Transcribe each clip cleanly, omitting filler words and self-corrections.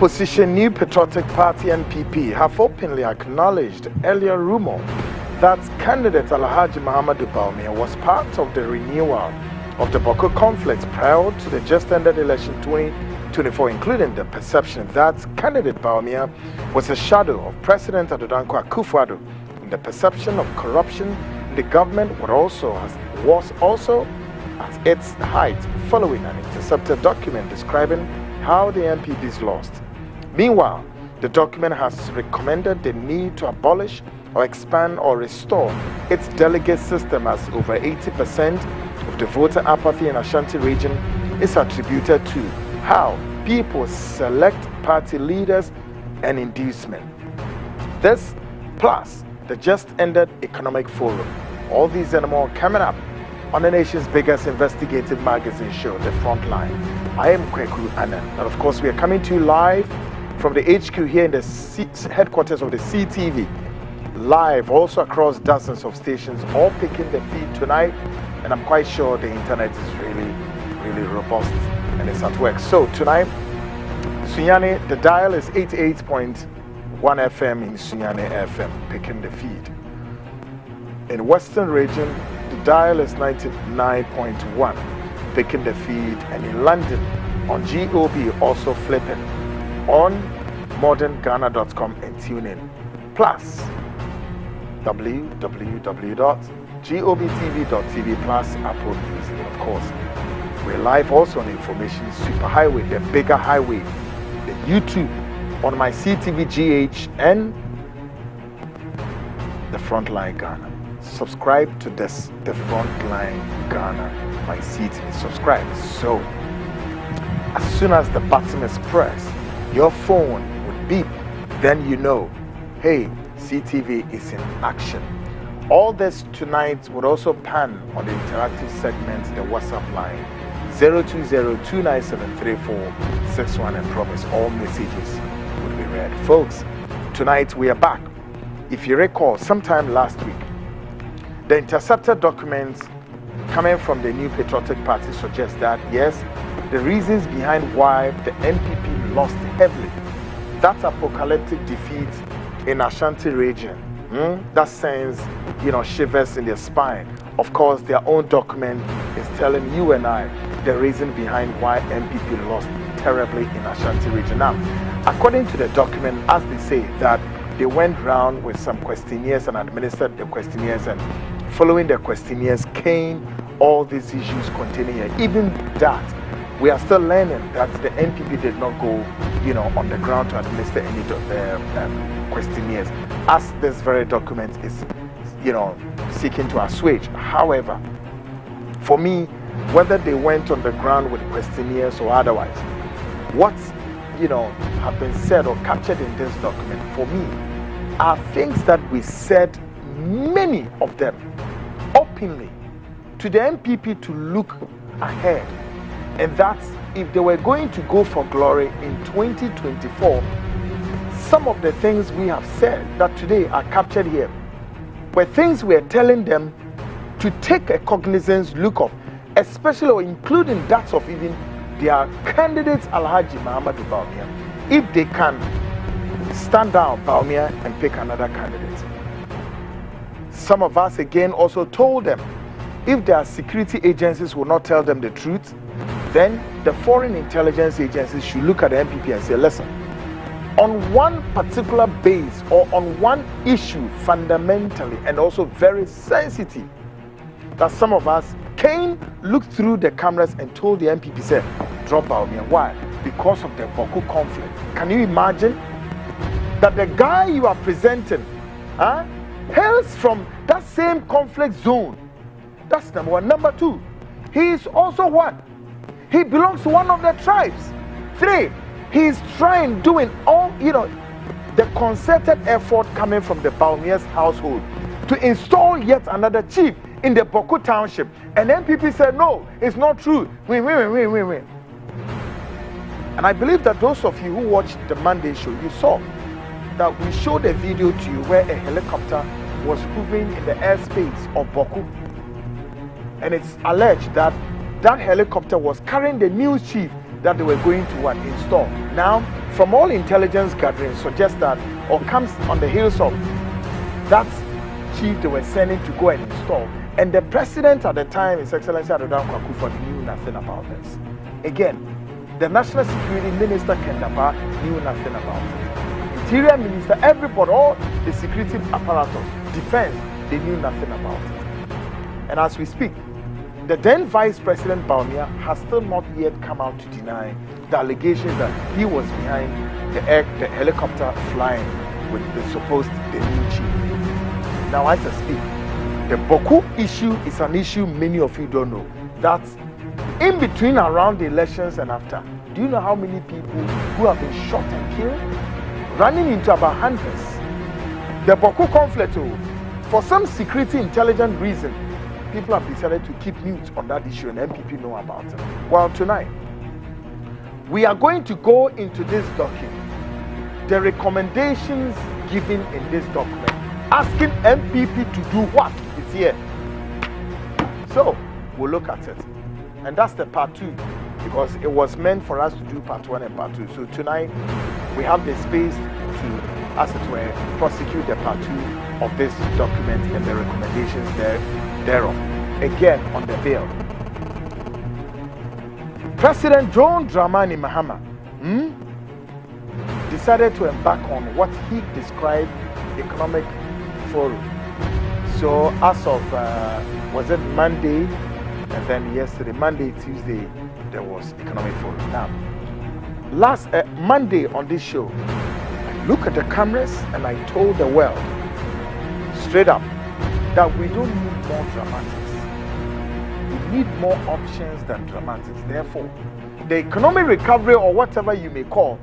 Opposition New Patriotic Party NPP have openly acknowledged earlier rumor that candidate Alhaji Muhammadu Bawumia was part of the renewal of the Boko conflict prior to the just ended election 2024, including the perception that candidate Bawumia was a shadow of President Adodankwa Akufo-Addo, and the perception of corruption in the government was also at its height following an intercepted document describing how the NPPs lost. Meanwhile, the document has recommended the need to abolish or expand or restore its delegate system, as over 80% of the voter apathy in Ashanti region is attributed to how people select party leaders and inducement. This, plus the just ended economic forum. All these and more coming up on the nation's biggest investigative magazine show, The Frontline. I am Kweku Anan, and of course we are coming to you live from the HQ here in the headquarters of the CTV. Live also across dozens of stations, all picking the feed tonight, and I'm quite sure the internet is really robust and it's at work. So tonight, Sunyani, the dial is 88.1 FM in Sunyani FM, picking the feed. In Western region, the dial is 99.1, picking the feed, and in London on GOB also flipping on modernghana.com and tune in. Plus www.gobtv.tv plus Apple Music. And of course, we're live also on the information superhighway, the bigger highway, the YouTube on my CTV GH and the Frontline Ghana. Subscribe to this, the Frontline Ghana, my CTV. Subscribe. So as soon as the button is pressed, your phone would beep. Then you know, hey, CTV is in action. All this tonight would also pan on the interactive segment, the WhatsApp line 020-297-3461, and promise all messages would be read. Folks, tonight we are back. If you recall, sometime last week, the intercepted documents coming from the New Patriotic Party suggest that, yes, the reasons behind why the NPP lost heavily, that apocalyptic defeat in Ashanti region, that sends, shivers in their spine. Of course, their own document is telling you and I the reason behind why NPP lost terribly in Ashanti region. Now, according to the document, as they say, that they went round with some questionnaires and administered the questionnaires, and following the questionnaires came all these issues containing it. Even that, we are still learning that the NPP did not go, on the ground to administer any questionnaires, as this very document is, seeking to assuage. However, for me, whether they went on the ground with questionnaires or otherwise, what have been said or captured in this document for me are things that we said, many of them openly, to the NPP to look ahead, and that's if they were going to go for glory in 2024. Some of the things we have said that today are captured here were things we are telling them to take a cognizance look of, especially or including that of even their candidates Alhaji Muhammadu Bawumia, if they can stand down Bawumia and pick another candidate. Some of us again also told them if their security agencies will not tell them the truth, then the foreign intelligence agencies should look at the NPP and say, listen, on one particular base or on one issue fundamentally and also very sensitive, that some of us came, looked through the cameras and told the NPP, said, drop Bawumia. Why? Because of the Boko conflict. Can you imagine that the guy you are presenting hails from that same conflict zone? That's number one. Number two, he is also what? He belongs to one of the tribes. Three, he is doing all, the concerted effort coming from the Bawumia's household to install yet another chief in the Boko township. And NPP said, no, it's not true. Win. And I believe that those of you who watched the Monday show, you saw that we showed a video to you where a helicopter was hovering in the airspace of Boko. And it's alleged that that helicopter was carrying the new chief that they were going to install. Now, from all intelligence gathering suggests that, or comes on the heels of that chief they were sending to go and install. And the president at the time, His Excellency Adodan Kwakufor, knew nothing about this. Again, the National Security Minister Kendapa knew nothing about it. Interior Minister, everybody, all the security apparatus, defense, they knew nothing about it. And as we speak, the then Vice President Bawumia has still not yet come out to deny the allegations that he was behind the helicopter flying with the supposed the new chief. Now, as I speak, the Boku issue is an issue many of you don't know. That in between, around the elections and after, do you know how many people who have been shot and killed? Running into about hundreds. The Boku conflict, for some security intelligence reason, people have decided to keep mute on that issue, and NPP know about it. Well, tonight, we are going to go into this document, the recommendations given in this document, asking NPP to do what is here. So, we'll look at it. And that's the part 2, because it was meant for us to do part 1 and part 2. So tonight, we have the space to, as it were, prosecute the part 2 of this document and the recommendations thereof. Again, on the bill. President John Dramani Mahama decided to embark on what he described economic forum. So as of, was it Monday? And then yesterday, Monday, Tuesday, there was economic forum. Now, last Monday on this show, I look at the cameras and I told the world straight up that we don't need more dramatics. We need more options than dramatics. Therefore, the economic recovery, or whatever you may call,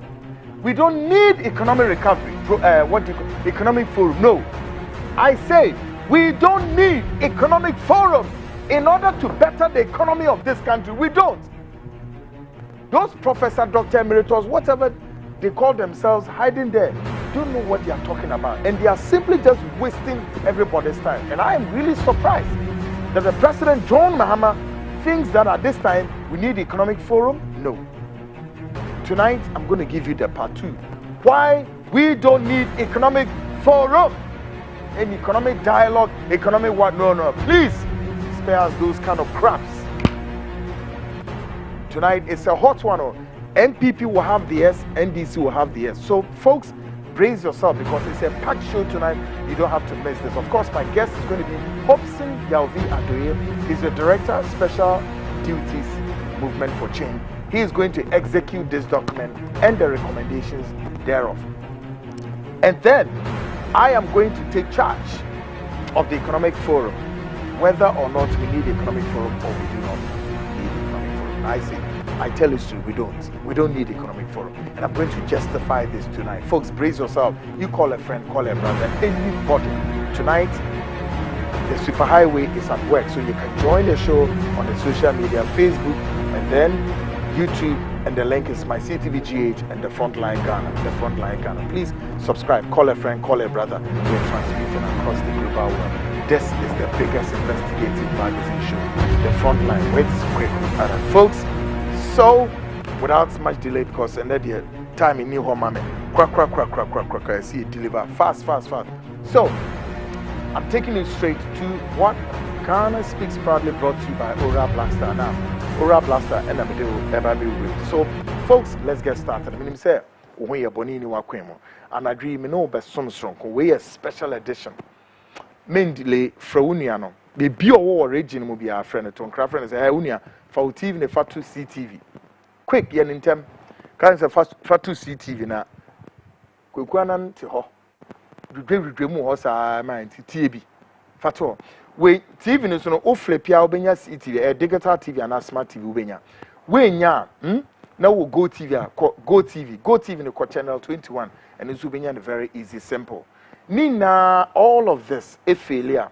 we don't need economic recovery. Economic forum? No. I say we don't need economic forum in order to better the economy of this country. We don't. Those Professor, Dr. Emeritus, whatever they call themselves, hiding there, don't know what they are talking about. And they are simply just wasting everybody's time. And I am really surprised that the President, John Mahama, thinks that at this time we need economic forum. No. Tonight, I'm going to give you the part 2. Why we don't need economic forum. An economic dialogue, economic what? No. Please spare us those kind of craps. Tonight, it's a hot one. NPP will have the S, NDC will have the S. So, folks, brace yourself because it's a packed show tonight. You don't have to miss this. Of course, my guest is going to be Hobson Yalvi Adoye. He's the Director, Special Duties Movement for Change. He is going to execute this document and the recommendations thereof. And then, I am going to take charge of the economic forum, whether or not we need economic forum or we do not need economic forum. I say, I tell you straight, we don't need economic forum. And I'm going to justify this tonight. Folks, brace yourself. You call a friend, call a brother, anybody. Tonight, the superhighway is at work, so you can join the show on the social media, Facebook, and then YouTube, and the link is my CTVGH and the Frontline Ghana. Please subscribe, call a friend, call a brother. We're transmitting across the global world. This is the biggest investigative magazine show, the Frontline with quick. Folks, so without much delay, because another time in New Home, crack, I see it deliver fast. So I'm taking you straight to what Ghana Speaks proudly brought to you by Ora Blaster. Now, Ora Blaster and I'm so, folks, let's get started. I mean, say, when you're Bonini Wakwemo, and I dream no best some strong, we a special edition. Mainly, Frauniano, the bio origin will be our friend at Tom Craft and say, Unia, for TV, the Fatu CTV. Quick, yen in time, kinds of Fatu CTV now. Quanan to ho. The great remove horse, mind, TB. Fatu. We TV is no flip ya Ubenya CTV, a digital TV and a smart TV Ubenya. We nya, now we'll go TV in the channel 21, and it's Ubenya very easy, simple. Nina, all of this, a failure,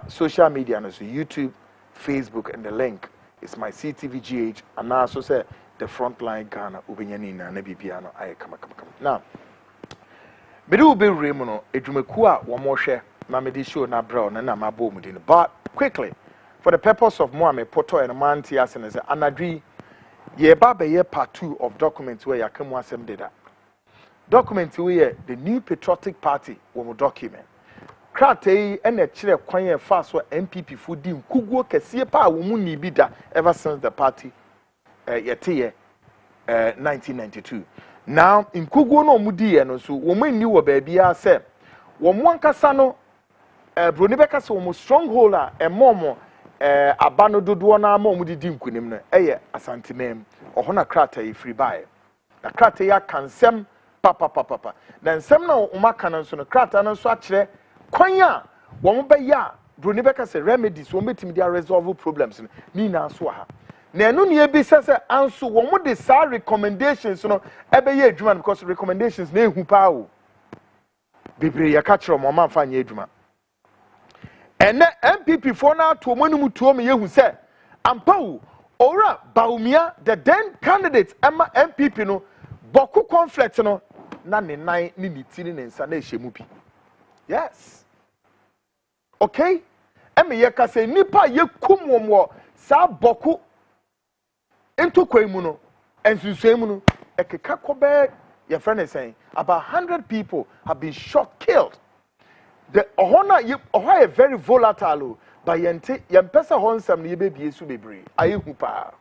social media, and so YouTube, Facebook, and the link is my CTVGH, and now so say the Frontline Ghana, Ubenya Nina, Nebipiano, I come. Now, Bedu be Remono, it Rumekua, one more share. Show na brown and my boom. But quickly, for the purpose of Moame, Poto and Mantias and Anadri, ye baba ye part 2 of documents where you come was data. document we here the New Patriotic Party wo document kratai and a chire kwan fast for NPP for dim kuguo kese pa wo mu ni bi da ever since the party yete 1992. Now in kuguo no mu di no so wo mu ni wo ba bia se wo mu ankasa no broni beka se wo mu stronghold a emomo abano dodo na ma mu di nkunim no asantemam oho na kratai free buy na kratai ya kansem papa na nsem na umaka na nso no krata na nso akire kwanya wo mo be ya broni beka se remedies wo metimi dia resolve problems ni na so ha na enu ne ebi sese anso wo mo de sa recommendations no ebe ye adwuma because recommendations na ehu pa o bebre ya ka kire mo ma fa nya adwuma ene NPP for na to mo ni mutuo me yehu se ampa o ora Bawumia the then candidate Emma NPP no boku conflict no na ne nan ni nitini ne nsa na ehemu bi yes okay eme ye ka se nipa ye kumwomwo sa boku into kwemu no ensunsuemu no ekeka kobe your friend is saying about 100 people have been shot killed the ohona ye oha very volatile but yente yempesa honsam ne yebebie su bebre ayehu pa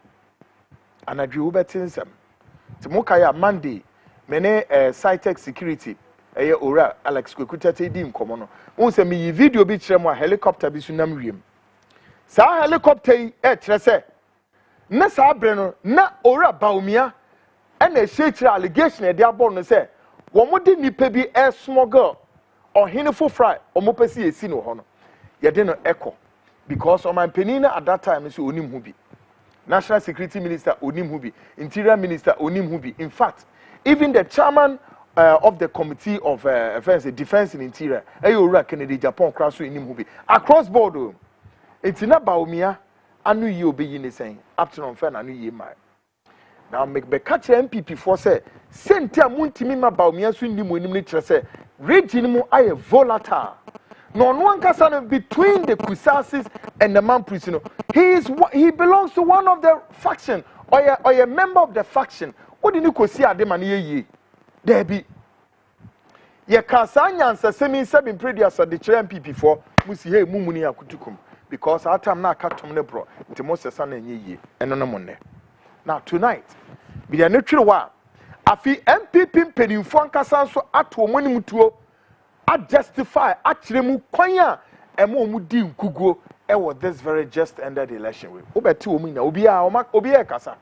anadwe wo betinsam timoka ya Monday mene Cytech security ora Alex Kwekutete di nkomo no won se me video bi kire mo a helicopter bi su nam wiem sa helicopter yi kire se na sa bre no na ora Bawumia na ehekire allegation e de abon no se wo mo de nipa bi smuggle ohene fo fry o mo pesi esi no ho no ye de no echo because o man penina at that time so onim hu bi National Security Minister onim hu bi Interior Minister onim hu bi in fact even the chairman of the Committee of Defense and Interior Ayora Kennedy Japan cross onim hu bi across board etina Bawumia anu yi obeyi ne sen up to on fair anu yi mai now make be catch NPP for say senti amuntimi ma Bawumia so ndi mo nim ne kire say region mu aye volatile no one can between the Kusasis and the Mamprisino. He belongs to one of the faction or a member of the faction. What did you see at the money ye? There be ye Kasanya and Semi seven previous at the NPP for Musi Mumunia Kutukum because our time now cut to Nebro, the most son and ye and on a Monday. Now tonight, be a neutral one. Afi NPP penny Franca so at one mutuo. I justify actually mu kwanya emo mu di nkuguo was this very just ended election we obeti omu na obi a kasa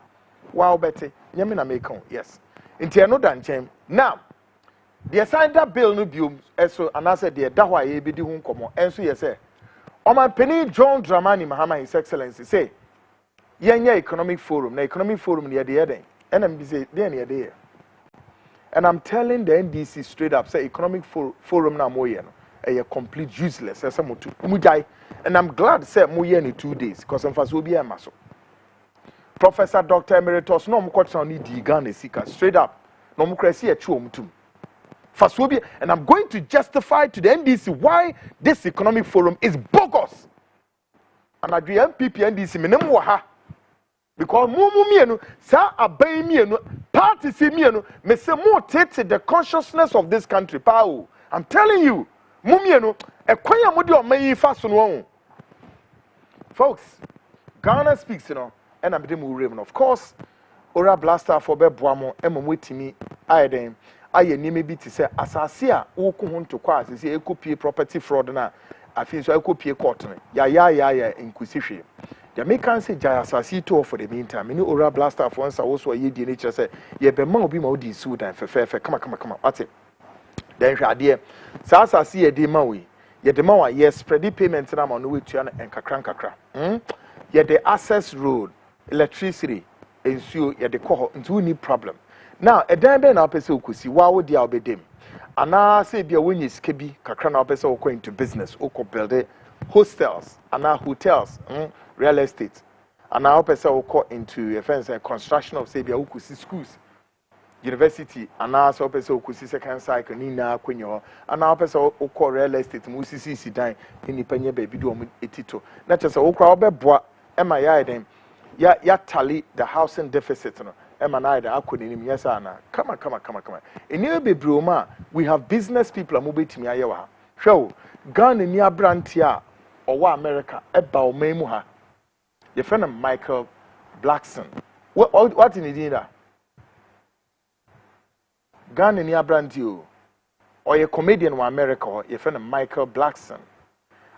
wa obeti nyame na make yes nti eno da nchem now the signed that bill no biom eso anase the da ho aye bedi hu nkomo enso ye say Oman Penny John Dramani Mahama His Excellency say yenya economic forum na economic forum ne ye den enam bi say dey ne ye dey. And I'm telling the NDC straight up, say economic forum na moye no, a complete useless. And I'm glad say moye in 2 days, because I'm fast will be a muscle. Professor Dr. Emeritus no mukotsa ni di Ghana sika straight up. No mukresi a chuo mutum. Fast will be, and I'm going to justify to the NDC why this economic forum is bogus. And I do MPP NDC minimum ha. Because mumu sa abay mienu party si mienu me say more take the consciousness of this country pao. I'm telling you mumienu ekwanya mudi o mayi fa so no. Folks, Ghana speaks and I'm dem raven of course ora blaster for be boamo emomwetimi ayeden aye nime bi ti say asase a wo ko ho ntokwa asase ekopie property fraud na afin so ekopie court no ya inquisition. The American say Jaya Sasito for the meantime. Many oral blaster for once also a year nature say, ye be man be my Sudan for fair. Come on. What's it? Then idea. Sasa see a demawi. Ye demawa, yes, spread payments and I'm on the way to and kakra. Yet the access road, electricity, ensure ye the call into any problem. Now, a damn ben up a so could see why would the albedem. And now say be a win is kebi kakra now person going to business or build it. Hostels and now hotels, real estate, and now person will call into a fence and construction of say schools, university, and now so person will see second cycle nina kwenyo, and now person will call real estate musisi si dine in the penny baby do etito. Not just a okra bois, am I then? Ya tally the housing deficit Emanida akoninim yes ana. Come. Eni bebroma we have business people amobetimi ayewa. Hwe Ghana ni abrantia owa America eba omemu ha. Your friend Michael Blackson. What in Idina? Ghana ni abrantia or a comedian in America or your friend Michael Blackson.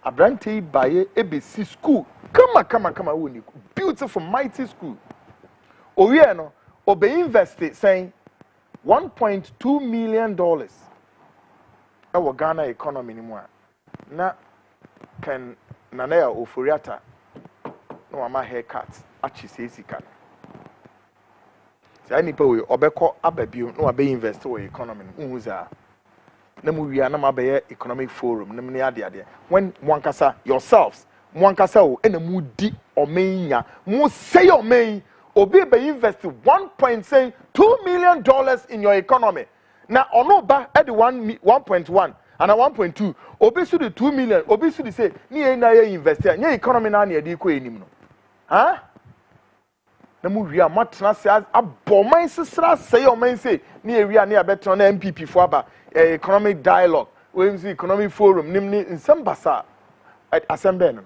Abranti by ABC school. Come, beautiful, mighty school. Oyeno, obe invested saying $1.2 million. Our Ghana economy anymore. Na can Nanea Ofuriata no ama haircut. Achi says he can. Say any boy obeko ababio no abe invest in economy. Unza. We are not economic forum. When Mwankasa yourselves, Mwankasa o ene mudi omenya, mu say your main, obi be invest $1.2 million in your economy. Now ono ba at the 1.1 and a 1.2, obi su the 2 million, obi su the say ni na ye invest here, ni economy na ni edi ko enim no. Huh? Na mu wi amatna say aboman sesra say your main say ni ewia ni abeton na NPP fo aba. Economic dialogue, we see economic forum, namely in some basa at assembly.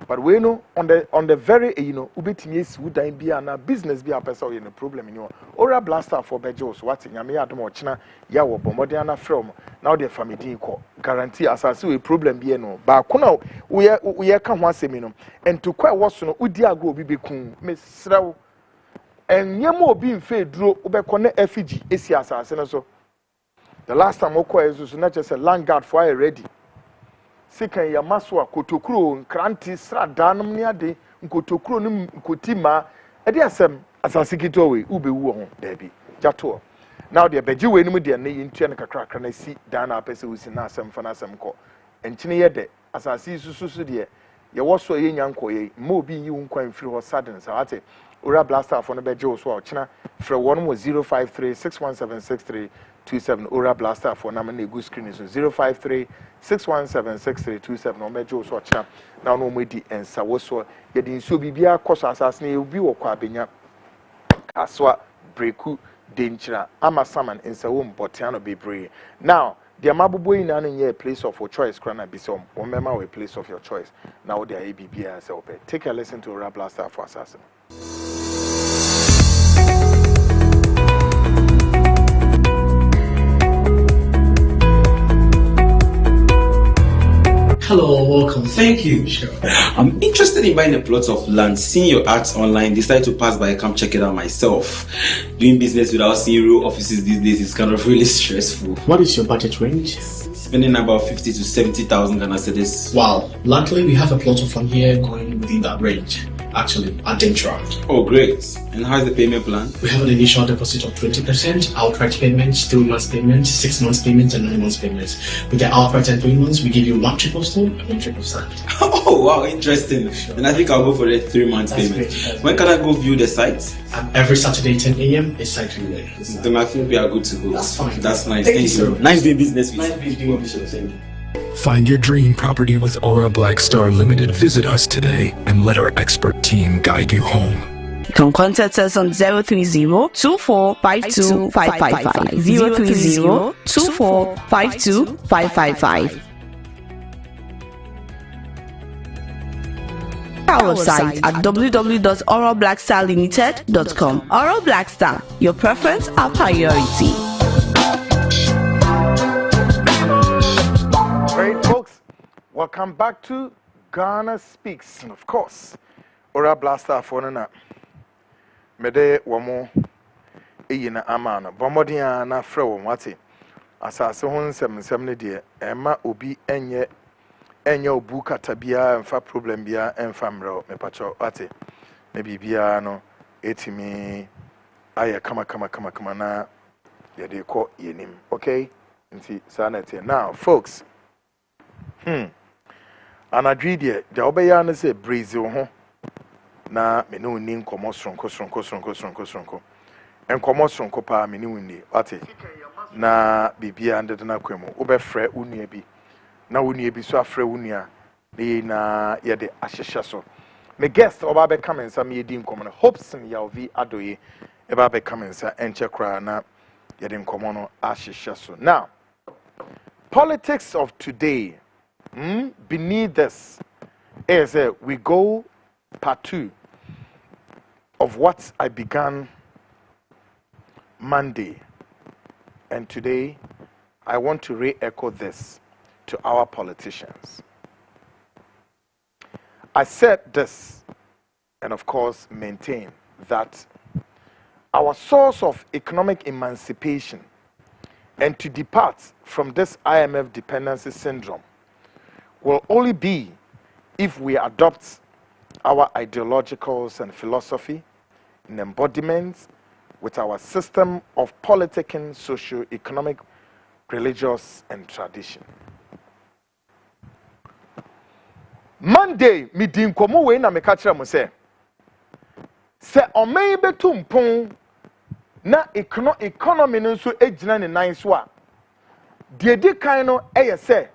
But we know on the very ubetimis would I be a business be a person in a problem in your ora blaster for Bejos, what's in Yamia Domochina, Yawo, Bomodiana from now their family guarantee as I see a problem be no. But we are come one seminum and to quite what's no Udia go be cool, Miss Srow. And yamo being fed drew ubekone effigy esiasa so. The last time Oko is not just a land guard for ready. Sikan Yamaswa Kotokro, Kranti Sradanum near de Nkotokro Nkotima, Ediasem as a secretary ube won, Debbie, Jato. Now the Beju with their name in Tianaka crack and I see Dana Pessi who's in Nasam Fanasam co. And Chinede, as I see Susudia, you was so young, mo be you unquine through or sudden, so I say. Ura blaster for the Bejo so China for one was 053-617-6327. Ura blaster for Namani good screen is 053-617-6327 on Bejo so China. Now no medi and Sawoso yet so bibia cost assassin will be or quabina Aswa breku danger ama saman in Sawum Botiano be brave. Now the Amabu in a place of your choice, Crana Bisom, or member a place of your choice. Now they are ABB as open. Take a listen to Ura blaster for assassin. Hello, welcome. Thank you. Sure. I'm interested in buying a plot of land. Seeing your ads online, decided to pass by and come check it out myself. Doing business without seeing real offices these days is kind of really stressful. What is your budget range? Spending about 50 to 70,000 Ghana cedis. Wow. Luckily, we have a plot of land here going within that range. Actually, at Electoral. Oh, great. And how's the payment plan? We have an initial deposit of 20%, outright payments, 3 months payment, 6 months payment, and 9 months payments. With the outright and 3 months, we give you 1 triple stone and 1 triple sand. Oh, wow, interesting. Sure. And I think I'll go for the 3 months payment. When can I go view the site? Every Saturday, 10 a.m. is site viewing. Then I think we are good to go. That's fine. That's nice. Thank you, sir. Nice doing business with you. Nice doing business with you. Find your dream property with Aura Blackstar Limited. Visit us today and let our expert team guide you home. You can contact us on 030-2452-555. 030-2452-555. Our website at www.aurablackstarlimited.com. Aura Blackstar, your preference, our priority. Great folks, welcome back to Ghana Speaks, and of course, Ora Blaster for Nana. Mede Wamo Eyina Amana, Bomodia na Fro Mati. Asase hon 77 dear, Emma Obi enye obuka tabia enfa problem bia enfa mro me pacho ate. Maybe bia no etimi aye kama na ye de ko yenim. Okay? Nti sanete. Now, folks, anadwidie de obeya na se Brazil ho na me no ni nkomo sonko enkomo sonko pa me ni wuni ate na bibia ndede na kwemu obefre unua bi na unua bi so afre unua na ye de ahyehye so my guest oba be come nsa me di nkomo no Hopson Yalvi Adoye eba be come nsa enche kra na yedi nkomo no ahihye so. Now, politics of today, beneath this is we go part 2 of what I began Monday, and today I want to re-echo this to our politicians. I said this, and of course maintain that our source of economic emancipation and to depart from this IMF dependency syndrome will only be if we adopt our ideologicals and philosophy in embodiments with our system of politicking, socio-economic, religious, and tradition. Monday, me din komo we na me ka kire mo se oman betu mpon na economy no so ejina ne nan so a de di kan no eye se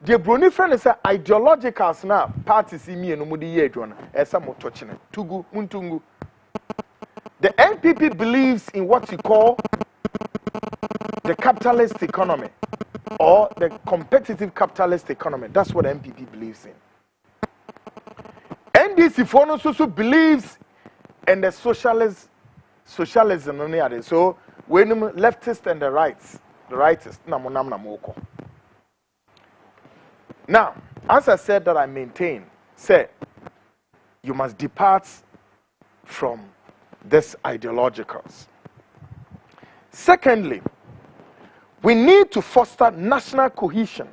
de broni friend say ideologicals na parties mienu mu de ye adwo na esa moto kine tugu muntungu. The NPP believes in what you call the capitalist economy or the competitive capitalist economy. That's what the NPP believes in. NDC for also believes in the socialism. So when leftists and the rightists, now, as I said that I maintain, say you must depart from this ideologicals. Secondly, we need to foster national cohesion,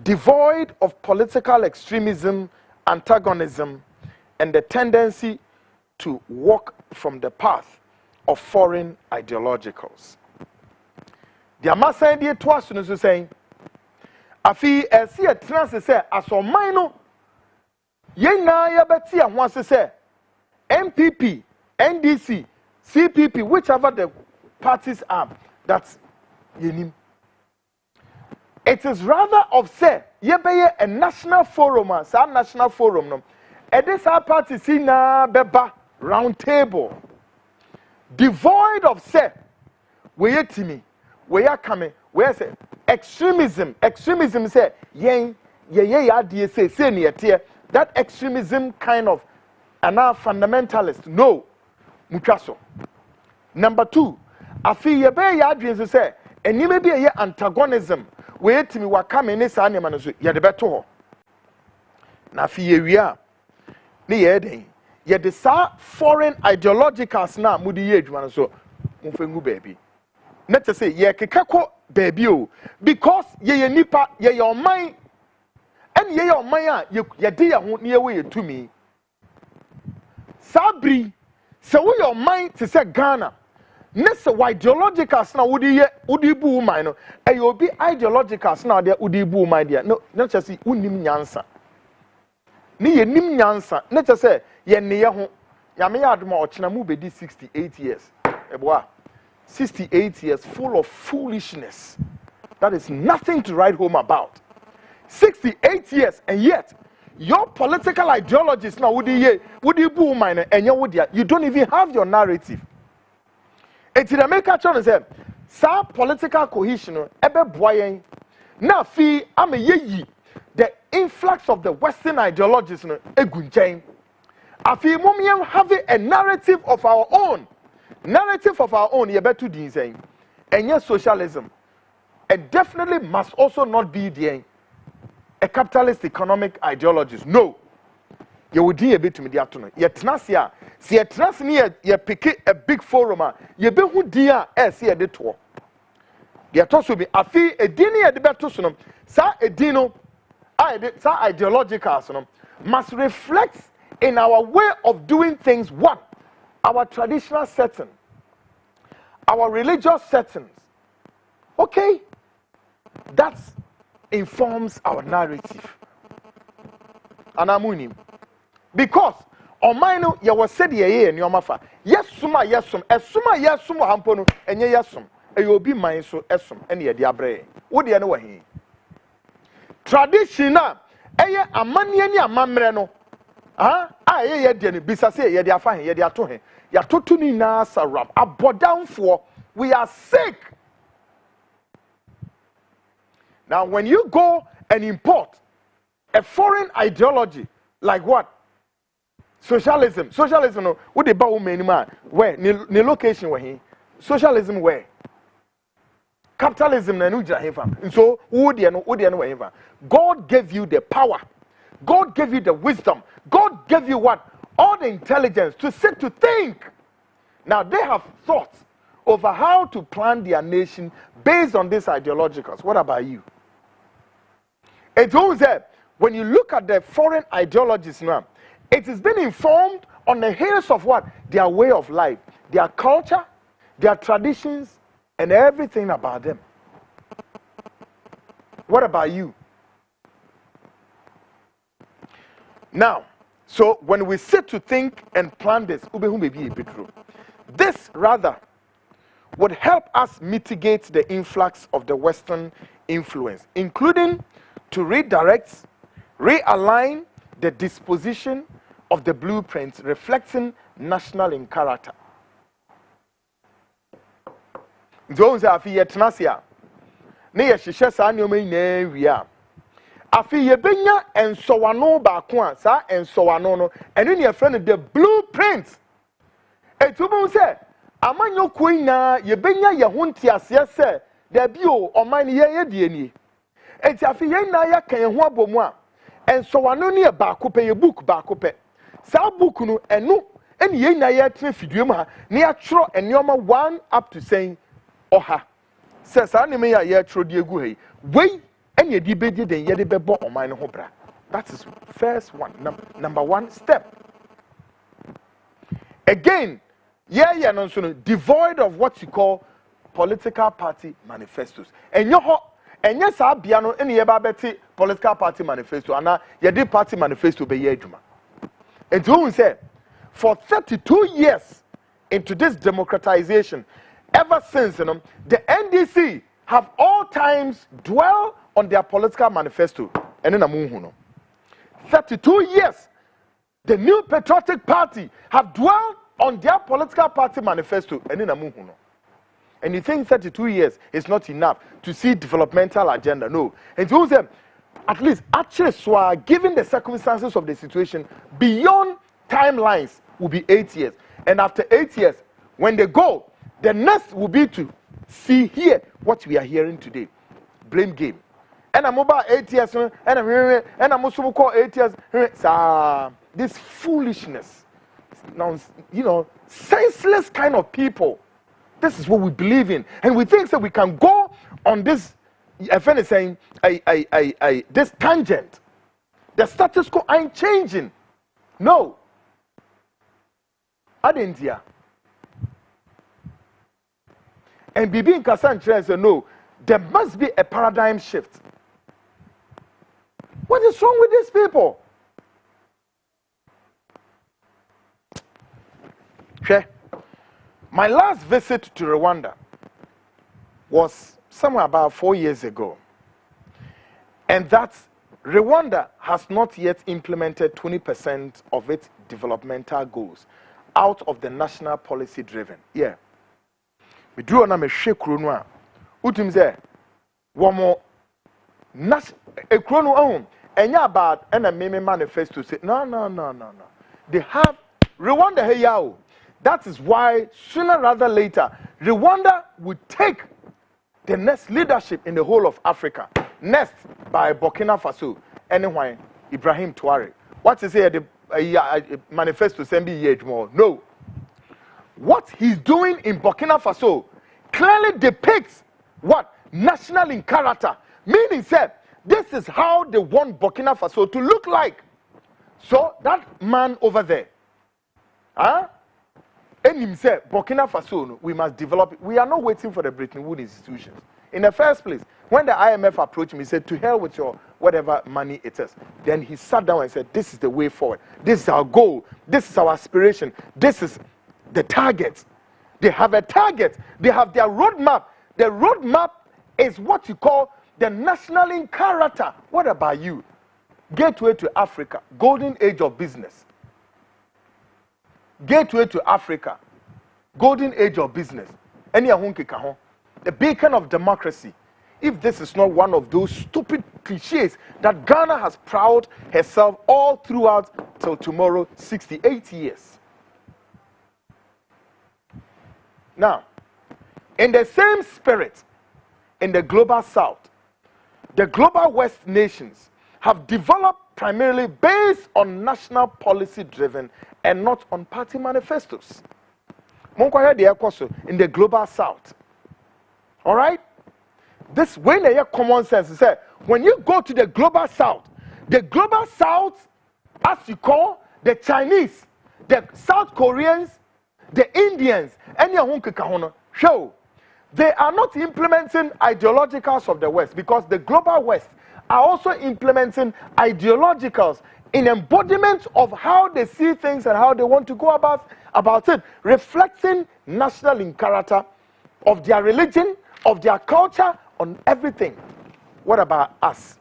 devoid of political extremism, antagonism, and the tendency to walk from the path of foreign ideologicals. The Amasa idea to us is saying, Afi see a trans say as on mine yena ya beti a wants to say NPP, NDC, CPP, whichever the parties are, that's yenim. It is rather of say yebeye a national forum, a national forum no. And this our party see na beba round table, devoid of say we yetimi, we are coming, where say extremism say yen ye say near tier that extremism kind of and now fundamentalist no mukaso. Number 2, afi ye be ya adwin say eni me be ye antagonism we yetimi wa coming ne sa nema no so ye de beto ho na afi ye wia ne ye den ye de sa foreign ideologicals na mudi ye adwuma no so mfengu baby na te say ye kekako baby o because ye nipa ye oman and ye oman a ye de ye ho ne ye we yetumi sabri se we oman te say Ghana ne se ideologicals na wodi bu man no e obi ideologicals na de wodi bu man de no na che say unim nyansa ne ye nim nyansa na che say ye ne ye ho ya me ya adoma ochena mu be di 68 years eboa 68 years full of foolishness that is nothing to write home about. 68 years and yet your political ideologies now would you boo mine and you don't even have your narrative. It's in America trying to say sa political cohesion ebe boyen na fi am ye the influx of the Western ideologies no egunchen afi mum having a narrative of our own ye betu din saying and yes socialism and definitely must also not be the a capitalist economic ideologies. No. You would be a bit to me the afternoon. Yet Nasia, see a trans near ye pick a big forum, ye be who dear see a detour. The atos will be a fee a dinner at the betusum, sa a dino, sa ideological must reflect in our way of doing things what? Our traditional setting, our religious settings. Okay? That informs our narrative. And I'm winning. Because on mine, you was said ye and your mafa. Yes, suma, hampono, and ye yesum. And you'll be mine so esum, and ye diabre. What do you know he? Traditional, a man mamreno. Ye de bisa say ye de afa ye de ato he. Ya totu ni na saram. Abodanfo. We are sick. Now when you go and import a foreign ideology like what? Socialism. Socialism no what the Bawumia man where ni location where he socialism where capitalism na no jira hefa. So who dey no where hefa. God gave you the power. God gave you the wisdom. God gave you what? All the intelligence to sit to think. Now they have thoughts over how to plan their nation based on these ideologicals. What about you? It's always there. When you look at the foreign ideologies now, it has been informed on the heels of what? Their way of life, their culture, their traditions, and everything about them. What about you? Now, so when we sit to think and plan this, this rather would help us mitigate the influx of the Western influence, including to redirect, realign the disposition of the blueprints reflecting national in character. Those are the Etnasia. Near Shishasa Nome Via. Afi yebenya ensowano baako sa ensowano no eno ne friend the blueprint etubu se amanyo koina yebenya ye ho ntiase se da bio oman ye die ni eti afi ye na ya kan ho abomu a ensowano ne baako pe ye book baako pe sa book no eno eni ye na ya tre fiduem ha ne ya tro enioma 1 up to saying oha se sa ne me ya tro die gu hei wei. And ye debate then ye de bo on mine hobra. That is first one, number one step. Again, no devoid of what you call political party manifestos. And yes, I biano any yebabeti political party manifesto, and ye did party manifesto be ye juma. And who said for 32 years into this democratization, ever since the NDC have all times dwell on their political manifesto. And then 32 years, the New Patriotic Party have dwelled on their political party manifesto. And then and you think 32 years is not enough to see developmental agenda? No. And to them, at least actually, given the circumstances of the situation, beyond timelines will be 8 years. And after 8 years, when they go, the next will be to see here what we are hearing today. Blame game. And I'm about 8 years, and I'm also call 8 years. This foolishness, now senseless kind of people. This is what we believe in, and we think that we can go on this. A friend is saying, this tangent. The status quo ain't changing. No. Adentia. And Bibi in Kassan says, no, there must be a paradigm shift. What is wrong with these people? Okay. My last visit to Rwanda was somewhere about 4 years ago. And that Rwanda has not yet implemented 20% of its developmental goals out of the national policy driven. Yeah. We drew on a shake runwa. Utim say, one more a chrono own. And yeah, about and a meme manifesto say, no. They have Rwanda hey yao. That is why sooner rather later, Rwanda would take the next leadership in the whole of Africa. Next by Burkina Faso. Anyway, Ibrahim Traoré. What is here the manifesto saying more? No. What he's doing in Burkina Faso clearly depicts what? National in character. Meaning said, this is how they want Burkina Faso to look like. So that man over there, and himself, Burkina Faso, we must develop it. We are not waiting for the Bretton Woods institutions. In the first place, when the IMF approached me, he said, to hell with your whatever money it is. Then he sat down and said, this is the way forward. This is our goal. This is our aspiration. This is the target. They have a target. They have their roadmap. The roadmap is what you call the national in character. What about you? Gateway to Africa, golden age of business. gateway to Africa, golden age of business, the beacon of democracy. If this is not one of those stupid cliches that Ghana has proud herself all throughout till tomorrow, 68 years. Now, in the same spirit, in the global south, the global west nations have developed primarily based on national policy driven and not on party manifestos. In the global south. All right? This when they have common sense is that when you go to the global south, as you call the Chinese, the South Koreans, the Indians, and your show, they are not implementing ideologicals of the West, because the global West are also implementing ideologicals in embodiment of how they see things and how they want to go about it, reflecting national in character of their religion, of their culture, on everything. What about us?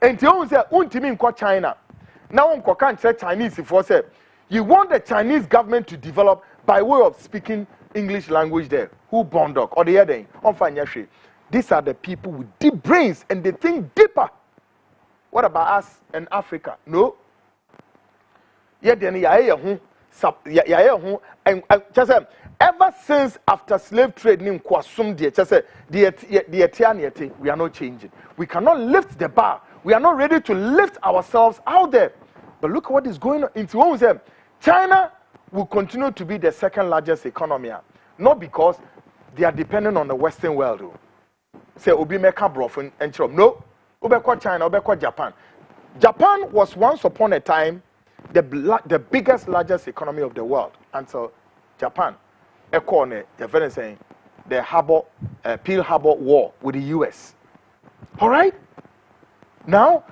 And you say, China. Now, can't say Chinese if you say you want the Chinese government to develop by way of speaking English language there. Who bondok or the other thing? These are the people with deep brains and they think deeper. What about us and Africa? No. Ever since after slave trade, we are not changing. We cannot lift the bar. We are not ready to lift ourselves out there. But look at what is going on. Into China will continue to be the second largest economy, not because they are dependent on the Western world. Say Obi Meka Brofun and Chrom. No, Ubeko China, Ubeko Japan. Japan was once upon a time the biggest, largest economy of the world until Japan. The Pearl Harbor War with the US. All right? Now,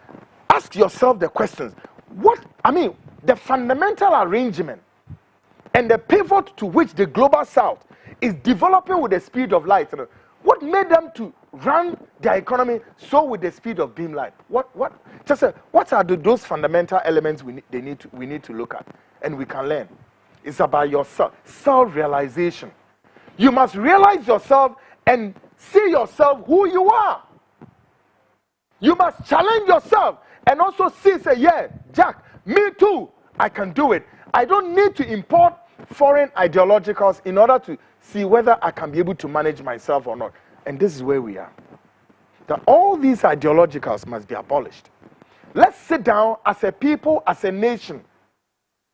ask yourself the questions. The fundamental arrangement and the pivot to which the global south is developing with the speed of light. What made them to run their economy so with the speed of beam light? What are those fundamental elements we need to look at and we can learn? It's about yourself, self-realization. You must realize yourself and see yourself who you are. You must challenge yourself and also say, yeah, Jack, me too, I can do it. I don't need to import foreign ideologicals in order to see whether I can be able to manage myself or not. And this is where we are. That all these ideologicals must be abolished. Let's sit down as a people, as a nation,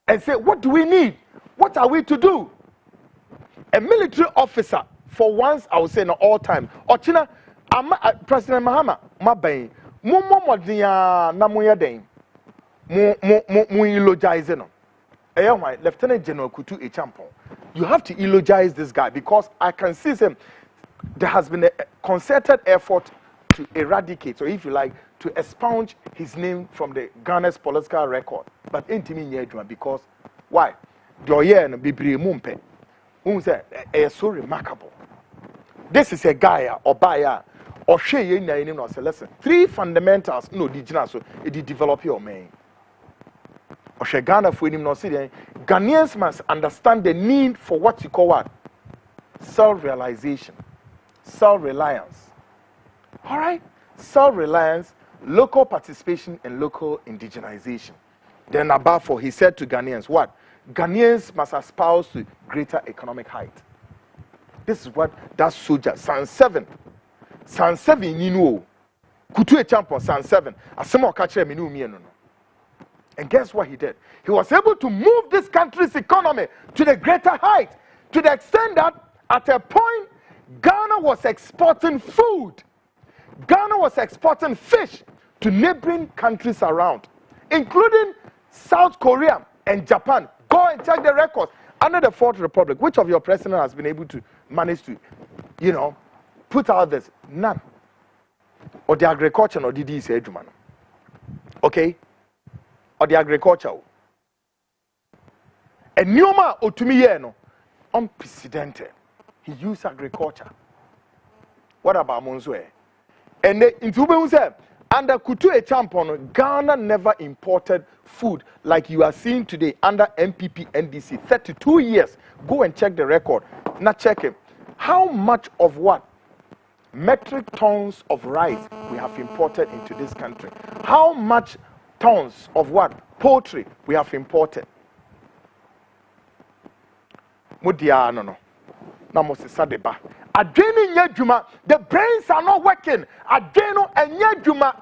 and say, what do we need? What are we to do? A military officer, for once, I would say in all time, Ochina, President Mahama, Mabain, Lieutenant General Kutu Echampon. You have to eulogize this guy because I can see him. There has been a concerted effort to eradicate, or if you like, to expunge his name from the Ghana's political record. But because why? Is so remarkable. This is a guy or buyer or share listen. Three fundamentals no so it develop your main. Ghanaians must understand the need for what you call what? Self-realization, self-reliance. All right? Self-reliance, local participation, and local indigenization. Then above for he said to Ghanaians, what? Ghanaians must espouse to greater economic height. This is what that soldier, San 7, you know, Kutu Echampo, San 7, Asemo Kache Minu Mieno. And guess what he did? He was able to move this country's economy to the greater height, to the extent that at a point, Ghana was exporting food. Ghana was exporting fish to neighboring countries around, including South Korea and Japan. Go and check the records. Under the Fourth Republic, which of your president has been able to manage to, put out this? None. Or the agriculture, or did he say, okay? Or the agriculture. And Nyoma Otumiye, unprecedented. He used agriculture. What about Monswe? And in Tube said, Under Kutu Echampon, Ghana never imported food like you are seeing today under NPP NDC. 32 years. Go and check the record. Now check it. How much of what? Metric tons of rice we have imported into this country. How much tons of what? Poultry we have imported. Mudia no. Namosisa deba. Adwene nya dwuma. The brains are not working. Adwene enya dwuma.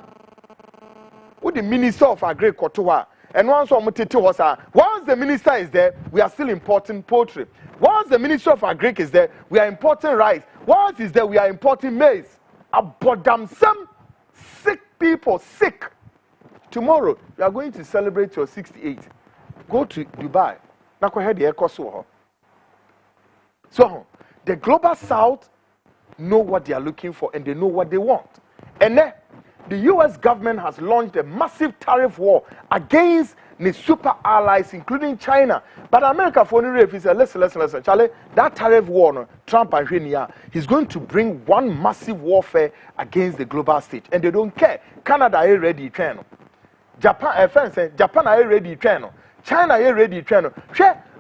With the Minister of Agriculture, and once once the minister is there, we are still importing poultry. Once the Minister of Agriculture is there, we are importing rice. Once is there, we are importing maize. Abodam some sick people, sick. Tomorrow, you are going to celebrate your 68. Go to Dubai. So, the global south know what they are looking for and they know what they want. And then, the US government has launched a massive tariff war against the super allies, including China. But America, for any reason, said, listen, Charlie, that tariff war, no, Trump and Kenya, he's going to bring one massive warfare against the global stage. And they don't care. Canada is ready to Japan is ready to China is ready to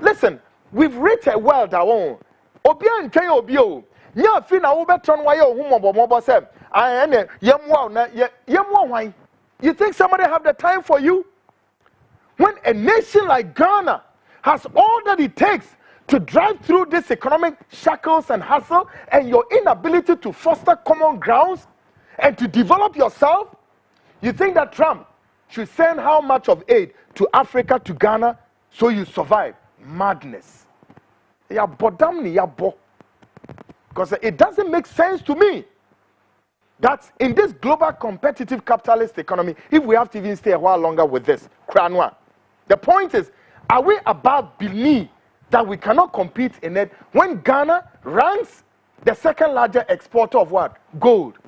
listen, we've reached a world that won't. Obia and Obio. Nya fina ubetron waye ohumobombo say ene yemwa you think somebody have the time for you? When a nation like Ghana has all that it takes to drive through this economic shackles and hustle, and your inability to foster common grounds and to develop yourself, you think that Trump should send how much of aid to Africa, to Ghana, so you survive? Madness. Ya bodam ni ya bo. Because it doesn't make sense to me that in this global competitive capitalist economy, if we have to even stay a while longer with this, the point is, are we about believe that we cannot compete in it when Ghana ranks the second largest exporter of what? Gold.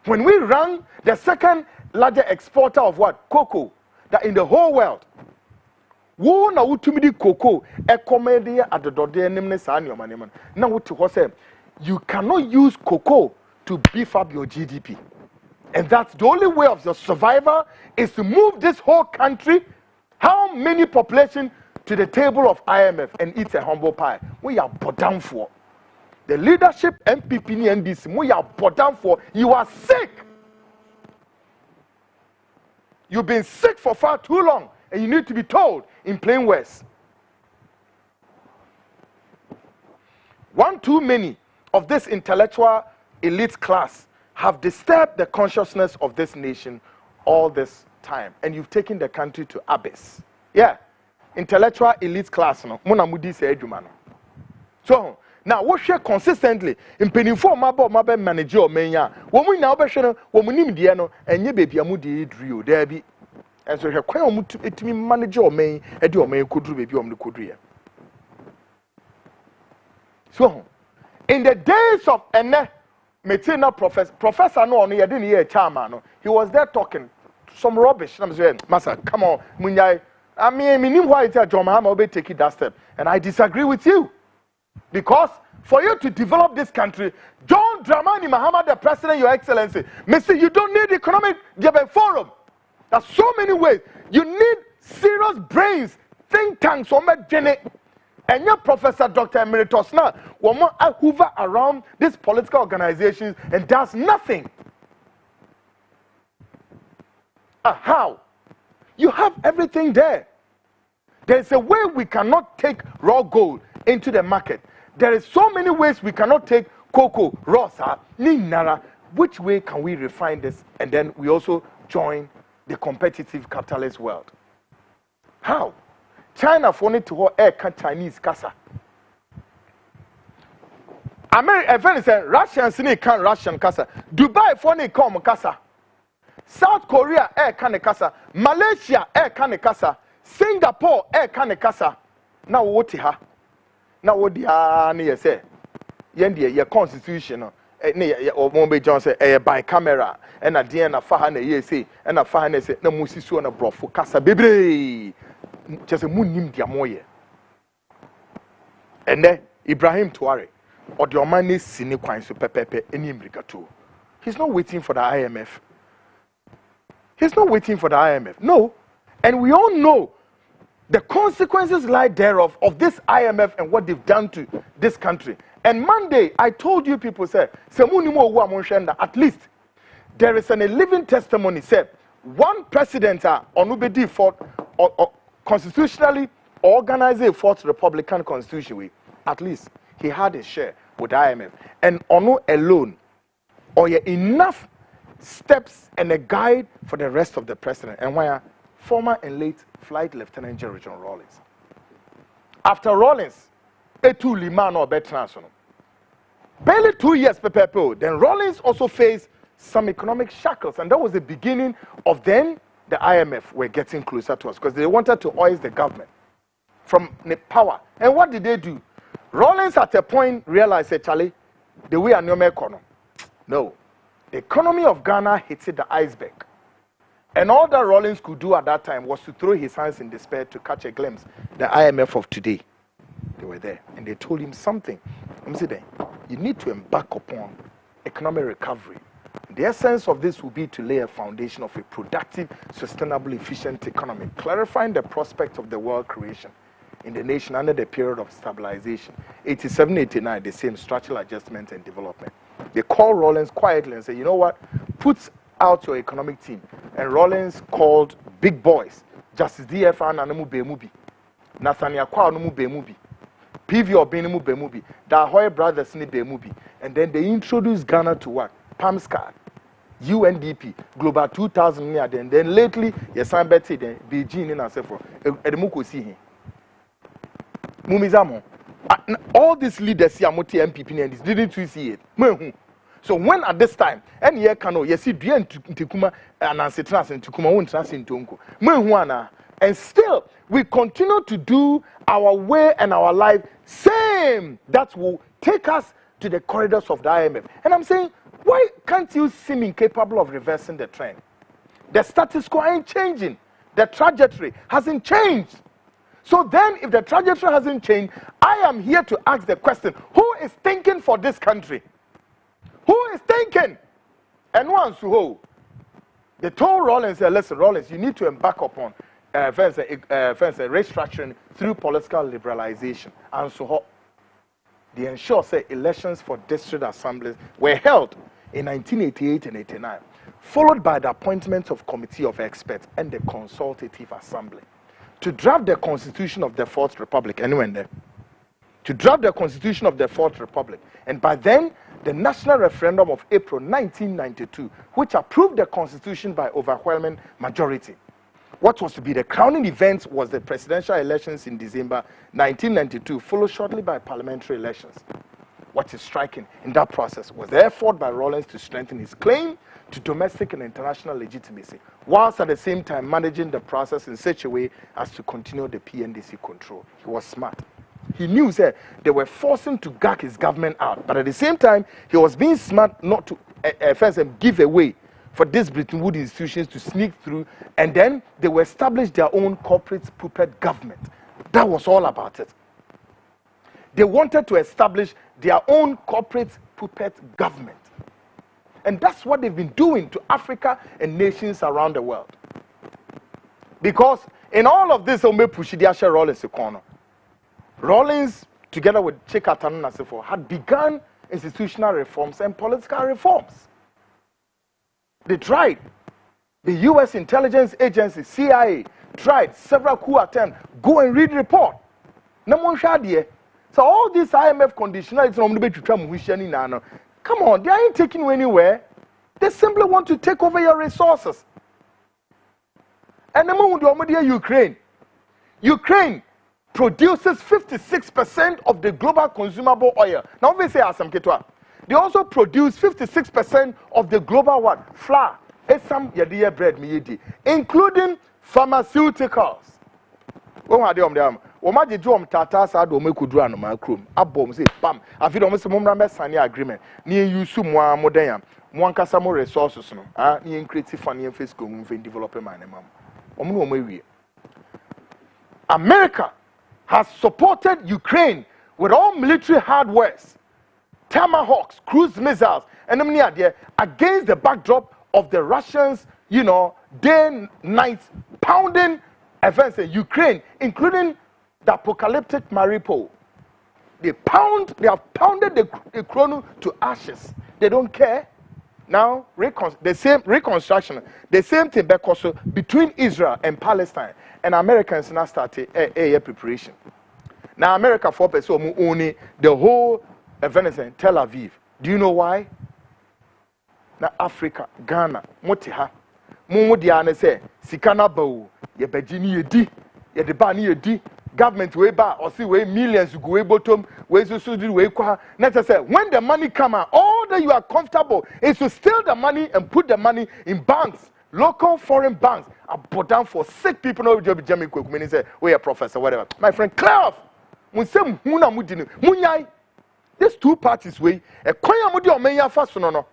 When we rank the second largest exporter of what? Cocoa. That in the whole world. Wo na utumidi cocoa e comedy at the dode nimne sa anyomaneman. Na wuti hose. You cannot use cocoa to beef up your GDP. And that's the only way of your survival is to move this whole country, how many population, to the table of IMF and eat a humble pie. We are bottom for. The leadership, NPP and NDC, we are bottom for. You are sick. You've been sick for far too long and you need to be told in plain words. One too many of this intellectual elite class have disturbed the consciousness of this nation all this time, and you've taken the country to abyss. Yeah, intellectual elite class no muna mudi se adwuma no. So now what share consistently in penifo mabe manager o menya wo mu na obehwe no wo mu nimde no enye bebi amudi edru there bi enso hwe kwan o etimi manager o men e de o men koduru bebi o men koduru ya. So in the days of Ene Metina professor no on yedin ye chairman no, he was there talking some rubbish. I'm saying, Master, come on, Munyai. I mean why it's John Mahama will take it that step. And I disagree with you. Because for you to develop this country, John Dramani Mahama, the president, your excellency, Mr. You don't need economic forum. There's so many ways. You need serious brains, think tanks, and your Professor Dr. Emeritus now, woman hoover around these political organizations and does nothing. How? You have everything there. There's a way we cannot take raw gold into the market. There is so many ways we cannot take cocoa, rosa, ninara. Which way can we refine this? And then we also join the competitive capitalist world. How? China for need to hold air Chinese kasa. America said Russians can Russian kasa. Dubai for need come kasa. South Korea air can kasa. Malaysia air can kasa. Singapore air can kasa. Now what ha? Now what the near say? Yendi your constitution or Mombe John say by camera and at the end of Fahane ye say and a Fahane say no musisu on a bro for kasa baby. Just a moon diamoye. And then Ibrahim Touare or the Omani Sini Kwan so pepe any imbricato. He's not waiting for the IMF. He's not waiting for the IMF. No. And we all know the consequences lie thereof of this IMF and what they've done to this country. And Monday, I told you people, said, at least there is a living testimony, said, one president on default or constitutionally organized a fourth Republican constitution, at least he had a share with IMF. And ono alone, or enough steps and a guide for the rest of the president. And why former and late Flight Lieutenant General John Rawlings. After Rawlings, Etu Liman or Bertrand, barely 2 years per then Rawlings also faced some economic shackles, and that was the beginning of then the IMF were getting closer to us because they wanted to oil the government from the power. And what did they do? Rawlings at a point realized, say, Charlie, the way I know my economy. No. The economy of Ghana hit the iceberg. And all that Rawlings could do at that time was to throw his hands in despair to catch a glimpse the IMF of today. They were there. And they told him something. I'm saying, you need to embark upon economic recovery. The essence of this will be to lay a foundation of a productive, sustainable, efficient economy, clarifying the prospect of the world creation in the nation under the period of stabilization. 87, 89, the same structural adjustment and development. They called Rawlings quietly and said, you know what? Put out your economic team. And Rawlings called big boys, Justice DFR Nanamu Bemubi, Nathaniel Kwa Numu Bemubi, PV Obinimu Bemubi, the Ahoy brothers ni Bemubi. And then they introduced Ghana to what? PAMSCAD, UNDP, Global 2000 near then. Then lately, yes, I'm Betty, then Beijing and so forth. Edmuko see him. Mumizamo. All these leaders here, NPP, and this didn't you see it? So when at this time, and here cano, yes, see, Bien Tikuma and Ancetrans and Tikuma won't trans in Tonko. And still, we continue to do our way and our life same. That will take us to the corridors of the IMF. And I'm saying, why can't you seem incapable of reversing the trend? The status quo ain't changing. The trajectory hasn't changed. So then, if the trajectory hasn't changed, I am here to ask the question, who is thinking for this country? Who is thinking? And once who? They told Rawlings, listen, Rawlings, you need to embark upon restructuring through political liberalization. And so they ensure elections for district assemblies were held in 1988 and 89, followed by the appointment of committee of experts and the consultative assembly to draft the constitution of the Fourth Republic. Anyone there? To draft the constitution of the Fourth Republic. And by then, the national referendum of April 1992, which approved the constitution by overwhelming majority. What was to be the crowning event was the presidential elections in December 1992, followed shortly by parliamentary elections. What is striking in that process was the effort by Rawlings to strengthen his claim to domestic and international legitimacy, whilst at the same time managing the process in such a way as to continue the PNDC control. He was smart. He knew that they were forcing to gag his government out, but at the same time, he was being smart not to first give away for these Bretton Woods institutions to sneak through, and then they will establish their own corporate puppet government. That was all about it. They wanted to establish their own corporate puppet government. And that's what they've been doing to Africa and nations around the world. Because in all of this, Rawlings, together with Chekatan Nasifo, had begun institutional reforms and political reforms. They tried. The U.S. intelligence agency, CIA, tried several coup attempts. Go and read the report. So all these IMF conditionalities, come on, they ain't taking you anywhere. They simply want to take over your resources. And the moment Ukraine produces 56% of the global consumable oil. Now we say Asam they also produce 56% of the global what? Flour. Esam yadiye bread miyedi, including pharmaceuticals. Tata said, "Omekudru and Macrum." Abom say, "Bam." I feel almost a moment signing agreement. Near you some more modern, one casamo resources. No, near creative funny and fiscal moving developing my name. America has supported Ukraine with all military hardwares, Tomahawks, cruise missiles, and against the backdrop of the Russians, day, night, pounding events in Ukraine, including the apocalyptic Mariupol. They have pounded the chrono to ashes. They don't care. Now, the same reconstruction, the same thing because between Israel and Palestine, and Americans now started a preparation. Now, America for person only the whole event in Tel Aviv. Do you know why? Now, Africa, Ghana, Motiha, Mumudiane say, Sikana Bow, ye Bejini yedi, ye de Bani yedi, government way back or see way millions go way bottom, way so do way kwa. Next say, when the money come out, all that you are comfortable is to steal the money and put the money in banks, local foreign banks, are put down for sick people. No job, Jamie Cook, meaning say, we are professor, whatever. My friend, clear off. These two parties way, a koya mudi o menya faso no.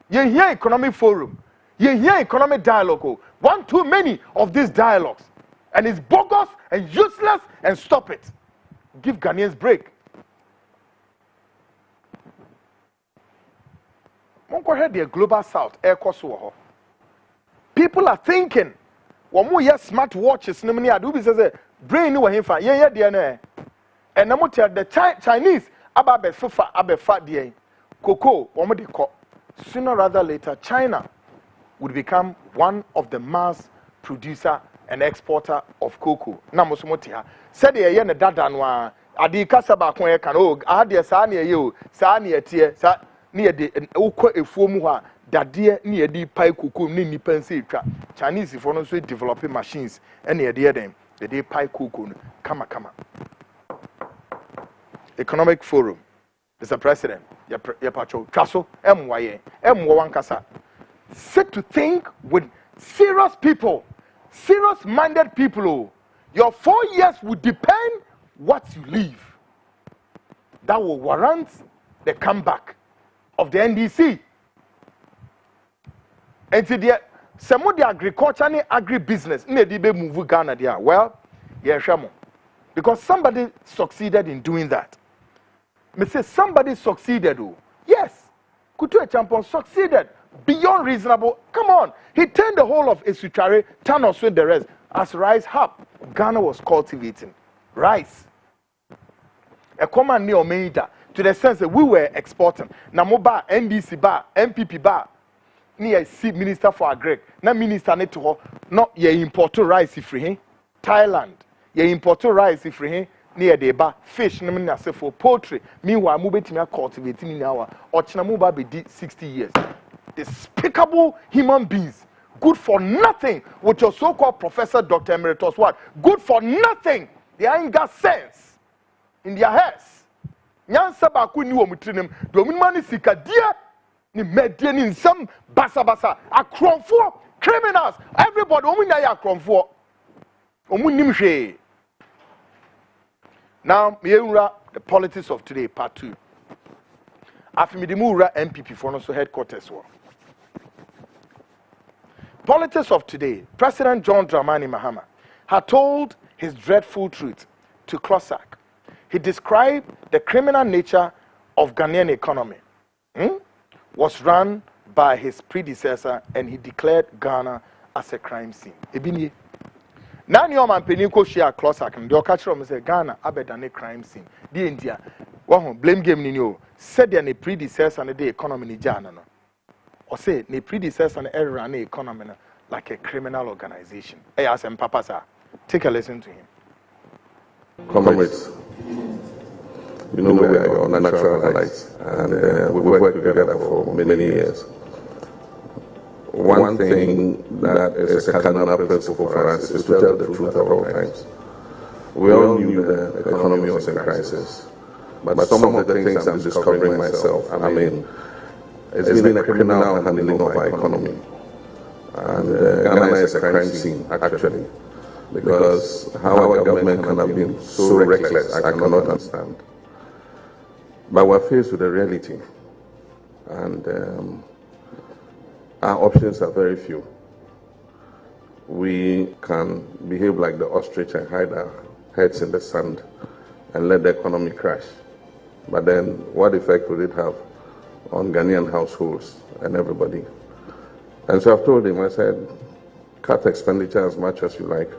You hear economic forum, you hear economic dialogue. One too many of these dialogues. And it's bogus and useless, and stop it. Give Ghanaians break. Monko head the global south air koso. People are thinking, one more year smart watches, no many adu says brain no him fa. Yeah, DNA. And now the Chinese ababe fufa abe fat dia. Cocoa, one more de sooner rather later, China would become one of the mass producer and exporter of cocoa. Namosomotia said ye ne dada no a ade kasa ba kon ye kan o ade sa na ye o sa na ye tie sa ne de ukọ efuo mu ha dade ne ye di pai cocoa ne nipa nse twa Chinese for no so developing machines and ye de dem de pai cocoa no kama. Economic Forum, Mr. President, your patrol traso MYA M1 kasa sit to think with serious people. Serious-minded people, your 4 years would depend what you leave. That will warrant the comeback of the NDC. And today, some of the agriculture and agribusiness, move Ghana there. Well, yeah, because somebody succeeded in doing that. Me say somebody succeeded. Yes, Kutu Champion succeeded. Beyond reasonable, come on. He turned the whole of Esutrare, Thanos with the rest, as rice hub. Ghana was cultivating rice. A common near Omeida, to the sense that we were exporting. Namoba, NDC bar, NPP bar, near C Minister for Agri, na Minister net to her, not ye import rice if free, Thailand, ye import rice if free, near the bar, fish, no for poultry. Meanwhile, move it to cultivating in our, or Chinamuba be 60 years. Despicable human beings, good for nothing, with your so-called Professor Dr. Emeritus, what? Good for nothing. They ain't got sense in their heads. Nyansa ba ku ni wo mutrinim, do mani sika dia ni medie ni nsam basa akronfo criminals, everybody omu nya ya akronfo. Omu nim hwe. Now, the politics of today, part 2. Afimidimura NPP for also headquarters. Politics of today, President John Dramani Mahama had told his dreadful truth to Closac. He described the criminal nature of Ghanaian economy was run by his predecessor, and he declared Ghana as a crime scene. Ebinye. Now, your man Peniko share Closac and the Okachro say Ghana abedane crime scene. The India, blame game ninyo said the predecessor and the economy ni jana no. Or say the predecessor and run the economy like a criminal organization. Hey, as Papa sir, take a listen to him. Comrades, you know we are your natural allies, and we worked together for many years. One thing that is a cardinal principle for us is to tell the truth at all times. We all knew the economy was in crisis, but some of the things I'm discovering myself, I mean, it's been a criminal handling of our economy. And Ghana is a crime scene, actually, because how our government can have been so reckless, I cannot understand. But we're faced with a reality, and our options are very few. We can behave like the ostrich and hide our heads in the sand and let the economy crash. But then what effect will it have on Ghanaian households and everybody? And so I've told him, I said, cut expenditure as much as you like.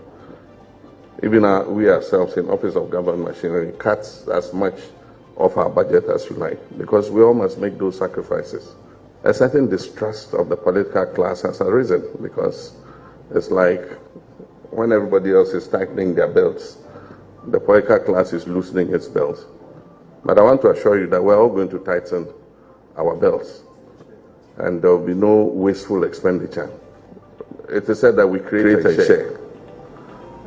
Even we ourselves in Office of Government Machinery cut as much of our budget as you like, because we all must make those sacrifices. A certain distrust of the political class has arisen, because it's like when everybody else is tightening their belts, the political class is loosening its belts. But I want to assure you that we're all going to tighten our belts, and there will be no wasteful expenditure. It is said that we create a share.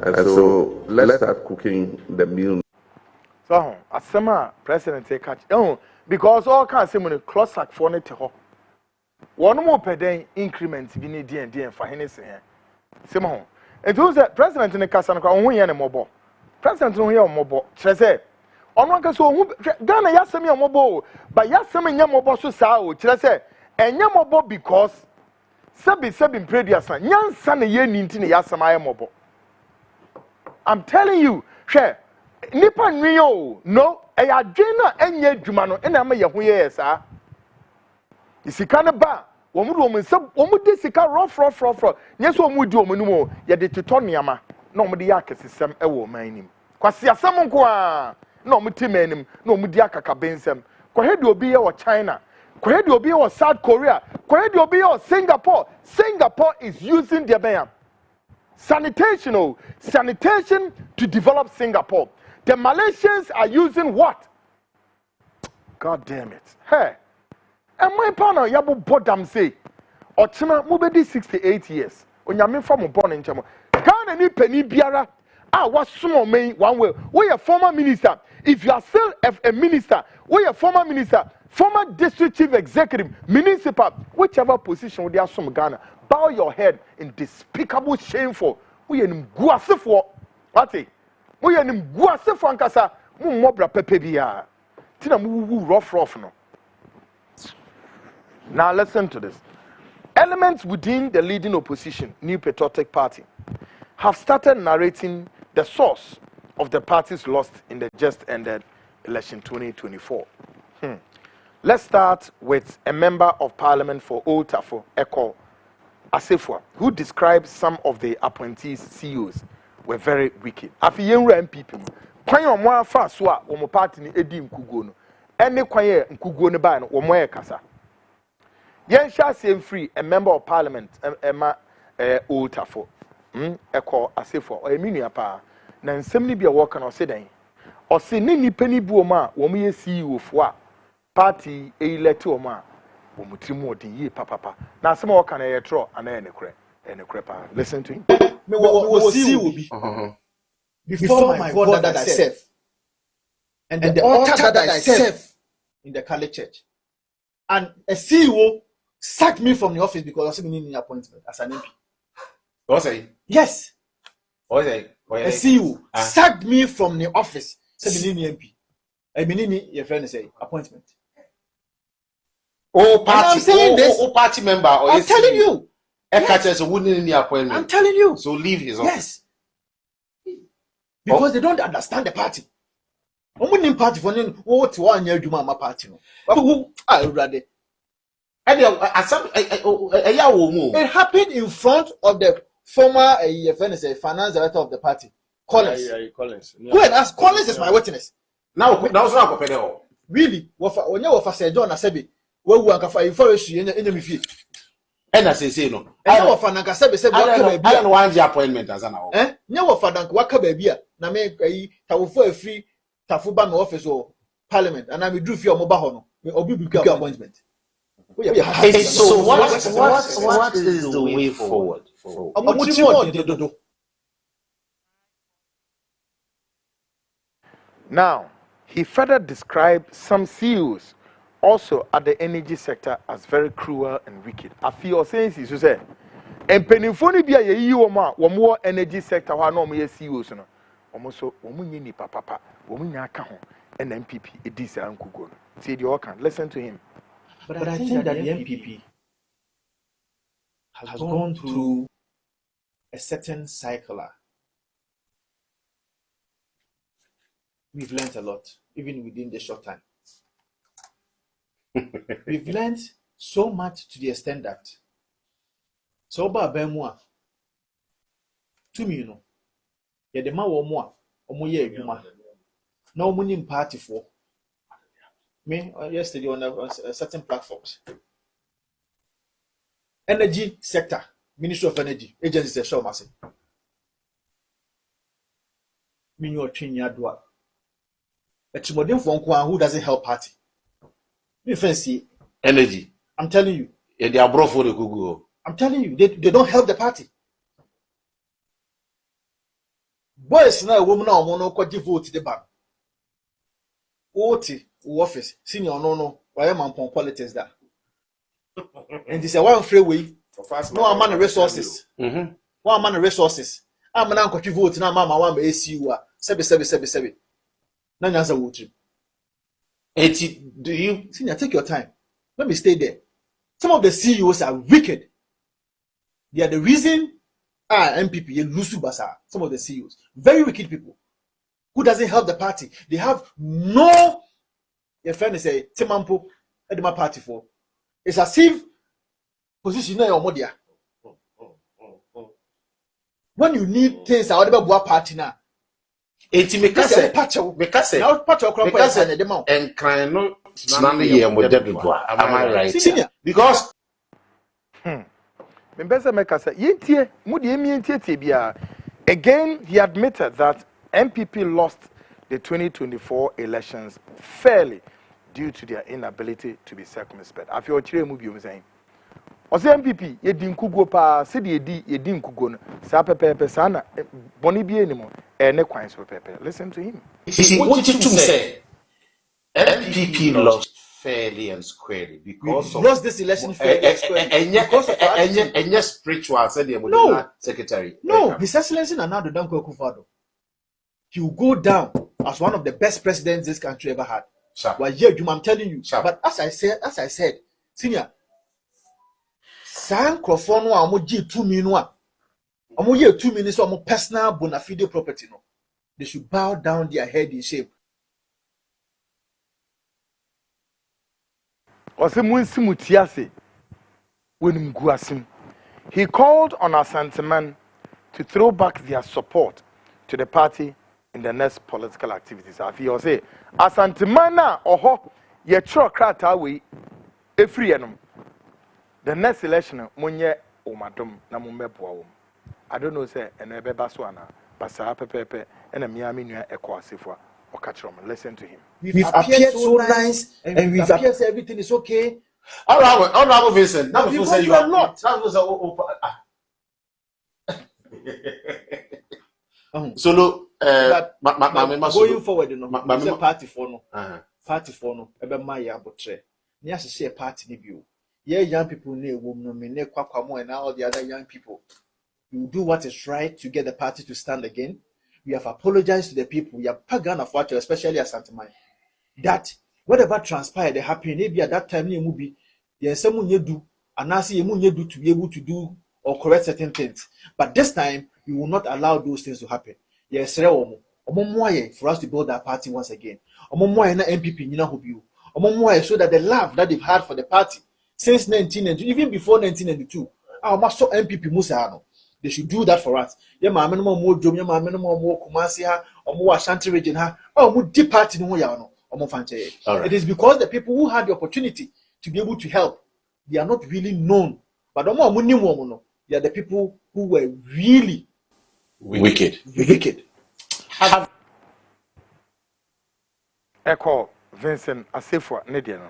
And so let's start cooking the meal. So, as summer president take catch. Because all kinds of money close like for it. One more per day increment be need and for Hennessy. Simon. And those that president in the Cassan on mobile. President on here mobile. Chese. On one can so Ghana Yasami on mobile, but Yasami Yamobo so sao, Chese, and Yamobo because Sabi previous Yan San Yen in Yasama mobile. I'm telling you, share. Nipa Rio, no, a agenda and ye Jumano, and I'm a Yahuye, sir. Is he kind of bad? Woman, some woman disika rough. Yes, one would do no yet the Titoniama, no Mediacus is some ewo mining. Quasia someone qua, no Mutimenim, no Mediaca Bensem, Quahedo be or China, Quahedo be or South Korea, Quahedo be or Singapore. Singapore is using their bam. Sanitation to develop Singapore. The Malaysians are using what? God damn it. Hey. And my partner, Yabu Bodam say, Ochima Mubedi 68 years. When you're from born in Chamo. Ghana ni penny biara. What's small main one way. We a former minister. If you are still a minister, we a former minister, former district chief executive, municipal, whichever position we are from Ghana. Bow your head in despicable shameful. We are guasefo. What? We are guasefo ankasa. Mu mobra pepe biya. Tina mu rough no. Now listen to this. Elements within the leading opposition, New Patriotic Party, have started narrating the source of the party's loss in the just ended election 2024. Let's start with a member of parliament for Old Tafo, Eko Asefua, who described some of the appointees CEOs were very wicked. Afi yenra NPP. Kwan yo mo afa so a wo party ni edi nkugo no. Ene kwan ye nkugo ne ba no wo mo kasa. Yen sha sem free a member of parliament Emma Old Tafo. Eko Asefua o eminu pa. Na nsem ni bia wo kan o se dan. O se ni nipa ni bu o ma wo mo ye CEO fo a party Electoral ma Omutrimu odin papa. Na some work can Electoral and enekre pa. Listen to him. Me will see will be before my God that I serve, and the altar that I serve in the Catholic Church, and a CEO sacked me from the office because I was in appointment as an MP. What say? Yes. What say? A CEO sacked me from the office. Said MP. I mean, your friend say appointment. Oh, party. I'm saying this. Oh, party member. I'm telling you. Yes. Wouldn't the appointment. I'm telling you. So leave his office. Yes. Because they don't understand the party. I'm winning party for what 1 year do my party. Who I rather. It happened in front of the former finance director of the party, Collins. Collins. Go and ask. Collins is my witness. Now it's not pedal. Really? When you offer Sir John Asebi, where we are for you in the fee. And I say no. I know of Fanaka Sebi said, I don't want the appointment as an hour. No of Fadank Waka baby, na make a for a free Tafuban office or parliament, and I will do for your mobile appointment. So what is the way forward? Now, he further described some CEOs also at the energy sector as very cruel and wicked. I feel saying he said, and penifoni be a year or more energy sector, who are no more CEOs. Almost so, woman papa, woman yaka, and NPP, it is Uncle Go. See the Okan, listen to him. But I think that the NPP has gone through a certain cycle. We've learned a lot, even within the short time. We've learned so much to the extent that So ba ben mu a tumi no ye de ma wo mu a omo ye adwuma na omo nim party for me yesterday on certain platforms energy sector Ministry of Energy agencies say show mase me nyo twinya do a etimodin for nko who doesn't help party me fancy energy. I'm telling you. Yeah, they are brought for the Google. I'm telling you, they don't help the party. Boys now, women now, mono kwa vote the ban. Vote office, senior no, why am I on politics that? And this is one free way. No man resources. One man resources. I'm an uncle vote now, mama, one may see you are 7. None answer vote. Do you senior take your time? Let me stay there. Some of the CEOs are wicked. They are the reason NPP lose to Basa. Some of the CEOs, very wicked people, who doesn't help the party. They have no. Your friend is a Timampo at my party for. It's as if position or modia. When you need things, I would have party now. Eti mekase and crying no none year mo dedwa. Am I right? Senior. Because Mbese mekase yentie mu de emientie bia again he admitted that NPP lost the 2024 elections fairly due to their inability to be circumspect. Afi o kire mu biom saying Ose NPP yedi nkugo pa se de yedi nkugo no sa pepepe sa na boni bi enimo ne kwan so pepepe. Listen to him. what you say NPP lost fairly and squarely because of lost this election fairly and squarely because of and spiritual said the secretary. No, His Excellency Nana Danko Akufo-Addo, he will go down as one of the best presidents this country ever had. Well, yeah, I'm telling you. But as I said, senior, San Crofono amoji 2 minutes. Amoji 2 minutes so amo personal bona fide property no. They should bow down their head in shame. He called on Asanteman to throw back their support to the party in the next political activities. He will say, Asanteman na oho ye tro krata we efri enom. The next election monye omadom na mommeboa wo. I don't know say eno ebeba so ana basa pepepe ena miami nua ekwa okachrom. Listen to him. We've appeared so nice and we've appeared everything is okay. Honorable Vincent, now before say you are not. Solo going forward, party for no, ebe ma ya botre. Ni asese party ni bio. Yeah, young people ne woman me ne kwakwamo and all the other young people. You do what is right to get the party to stand again. We have apologized to the people. We have pagan of what, especially at Santa Mai, that whatever transpired, they happen. Maybe at that time, you be there's someone you do, and now see you do to be able to do or correct certain things. But this time, we will not allow those things to happen. Yes, for us to build that party once again. NPP, so that the love that they've had for the party since 1992, even before 1992, our master NPP Musano. They should do that for us. Yeah, my minimum more Jom, my minimum more Kumasia, or more Ashanti region, or more deep party no yano, or more fancy. It is because the people who had the opportunity to be able to help, they are not really known. But the more money, they are the people who were really wicked. Echo Vincent Asefwa Nediano.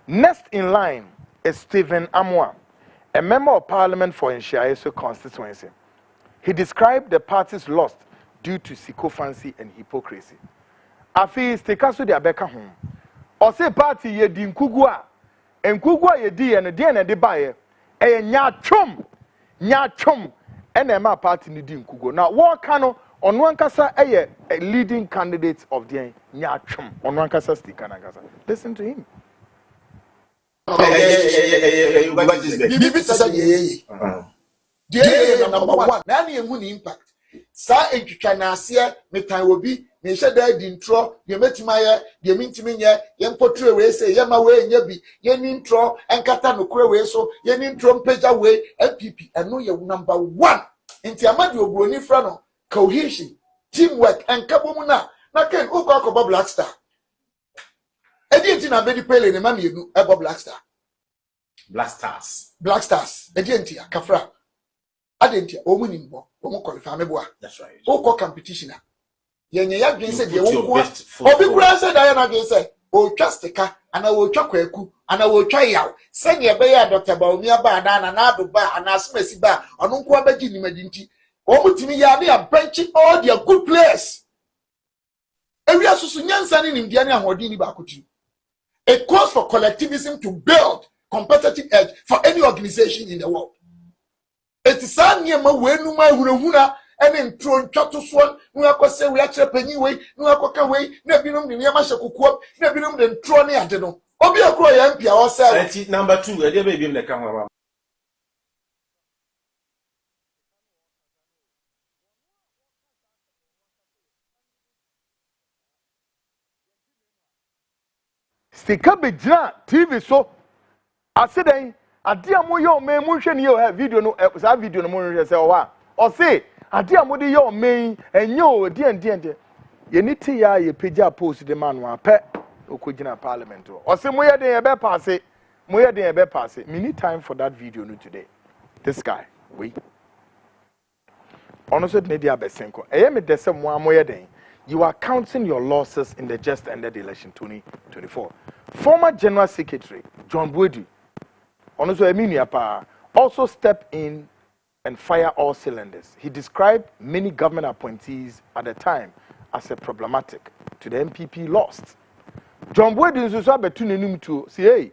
Next in line is Stephen Amwa, a member of parliament for Nshiaeso constituency. He described the party's loss due to sycophancy and hypocrisy. Afi stekaso de abeka home. Ose party ye di nkugwa. Nkugwa ye di ene de na de bae. E nya chom ene ma party ni di nkugwa. Na wo ka no ono ankasa eye a leading candidate of the nya chom. Ono ankasa stika na ankasa. Listen to him. Number one, na na emu ni impact. Sa entwitwa na ase me kan obi me she da di ntro de metima ye de mintimi nye ye mpotre we say ye ma we nya bi ye ni ntro enkata no kure we so ye ni ntro mpagya we NPP eno ye number 1 nti amadi obroni fra no cohesion teamwork enkabo mu na ken uko akoba Black Star edi nti na bedi pele ne ma mienu ebo Black Stars edi nti akafra adentia omu nimbo omu qualify meboa. That's right. Oko competition a yenye ya dwen se de wonko obi kura se da ya na dwen se o twastika ana wo twa kwaku ana wo twa yaw se de be ya Dr. Bawumia ba na ado ba ana asmasi ba ono nko abagi nimadi nti omu timi ya de a bench all their good players ewi asusu nyansa ni nimdia ni ahodi ni ba akuti. It calls for collectivism to build competitive edge for any organization in the world. It is a near my way, no my huna, and in throwing chatus one, no akose we actually penny way, no akoka way, nebinum the Yamasha cook, nebinum the trony at the no. Obia Croy MP ourselves. Number 2, I did in the camera. Sika bejina TV so aseden ade amoyo me munhwe ne yo video no sa video no munhwe se o wa o se ade amode yo me enye o de ye ni ti ya ye pagya post de man wa pe okogina parliament o se moye den ye be pass me need time for that video no today. This guy we honestly ne dia besenko eye me dese mo amoye den. You are counting your losses in the just ended election 2024. Former General Secretary John Boadu also stepped in and fired all cylinders. He described many government appointees at the time as a problematic to the NPP lost. John Boadu is also between to say, hey,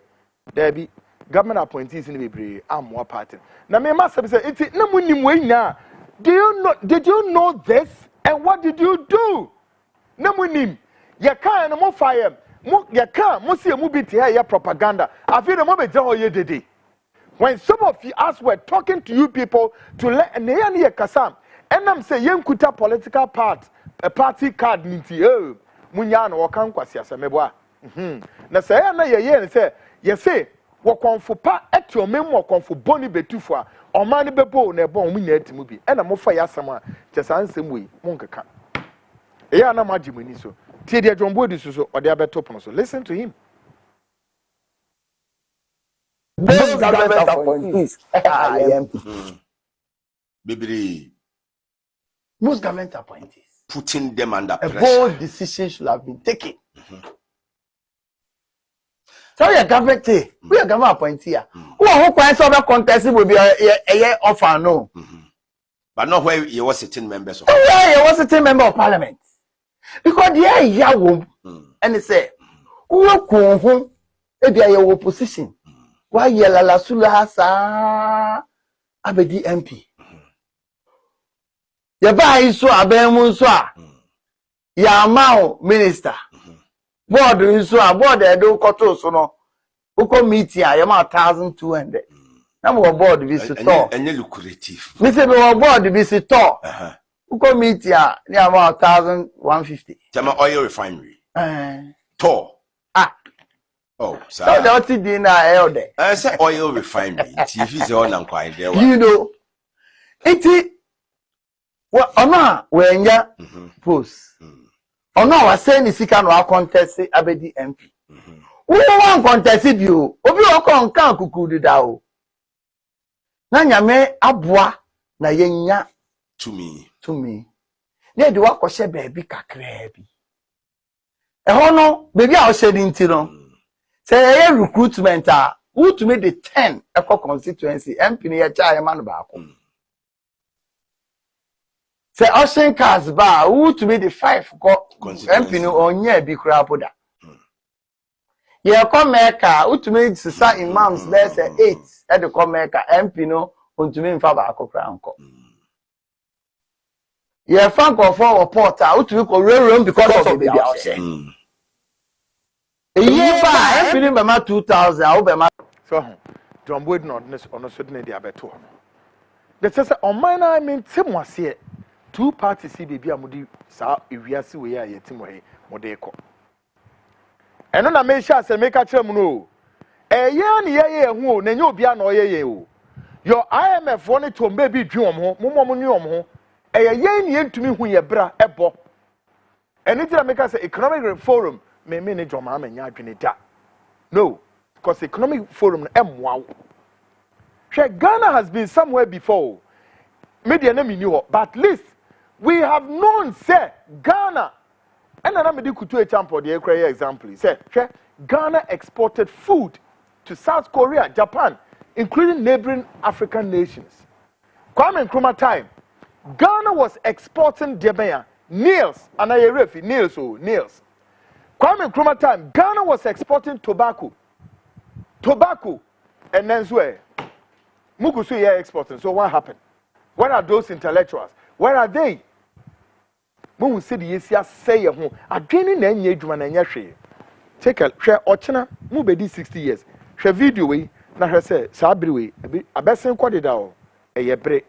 there be government appointees in the Amwa party. Now, me must say, it's now. Did you know this? And what did you do? Namunim, ya can no more fire, ya can, Monsieur Mubiti, ya propaganda. I feel the moment ye. When some of us were talking to you people to let Neani Kasam, and I'm saying, Yankuta political a party card, Ninti, Munyan or Kanquasia, Sameboa. Na say, and say, you say, walk on for pa at your memo, on for Bonnie Betufa, or Mani Bebo, Nebon, Minet movie, and a more fire summer, just answer we, Monka. Yeah, na majimuni so. Tidia John Boadu so or the abetopon so. Listen to him. Those government appointees, Bibiri. Most government appointees, Putting them under pressure. A bold decision should have been taken. So your government, we are government appointee. Who can solve a contest will be a year offer no. But not where you were sitting members of. Where you was sitting member of parliament. Because yeah, yawo, and they say, who come home, if you are your opposition, why you la sula sa abedi MP. Ya ba iso abemu so a ya ma minister. Board iso a board e do koto so no. Uko meeting a ya ma 1,200. Na mo board visitor. Any lucrative. Me say me board visitor. Uko meet ya near about 1,150. Tama oil refinery. Tor. Oh, so that's the dinner elder. I say oil refinery. TV is on and quiet there. You know, it what ona when ya post. Ona was saying is can wa contest abedi MP. Who wan contest you? Obi o kon kan kukudu da o. Na nyame aboa na yenya to me. Ne de wa kwose baby kakra bi. Eho no baby a o shedi nti no. Say recruitment a who to me the 10 eco constituency MP ne ya cha man ba ko. Say Ocean Cars ba who to me the 5 go MP no onye bi kura poda. Ye come Mecca who to me sisa imams there say 8 e de come Mecca MP no ontumi mfa ba ko kura nko. Ye fan go for reporter who to me ko room because of the baby house. Ye ba MP no be ma 2,000 wo be ma so John Boadu no so de dey abeto no. The say on mine I mean tem wase two parties see baby amudi sa ewiase we ya yetim we mode ko eno na me sha se make a chem no eye ne ye hu na nya obi na oye o your IMF won to baby dwom ho mommo nyom ho eye ne ntumi hu ye bra ebo eni tira make say economic forum me ne dwoma ma nya adwene da no because economic forum emwa Ghana has been somewhere before media na mini ho but at least we have known say Ghana and na me di kutu e champo de ekra example say Ghana exported food to South Korea, Japan, including neighboring African nations. Kwame Nkrumah time, Ghana was exporting Debeya, nails, and I refi nails. Kwame Nkrumah time, Ghana was exporting tobacco, and then swear, Mugusu here exporting. So what happened? Where are those intellectuals? Where are they? Mu say the yesia say ho, adwene na anya adwuma na anya hwe. Take a share ochina mu bedi 60 years. Share video we na hwe say sabri we abesen kwodeda o eye bre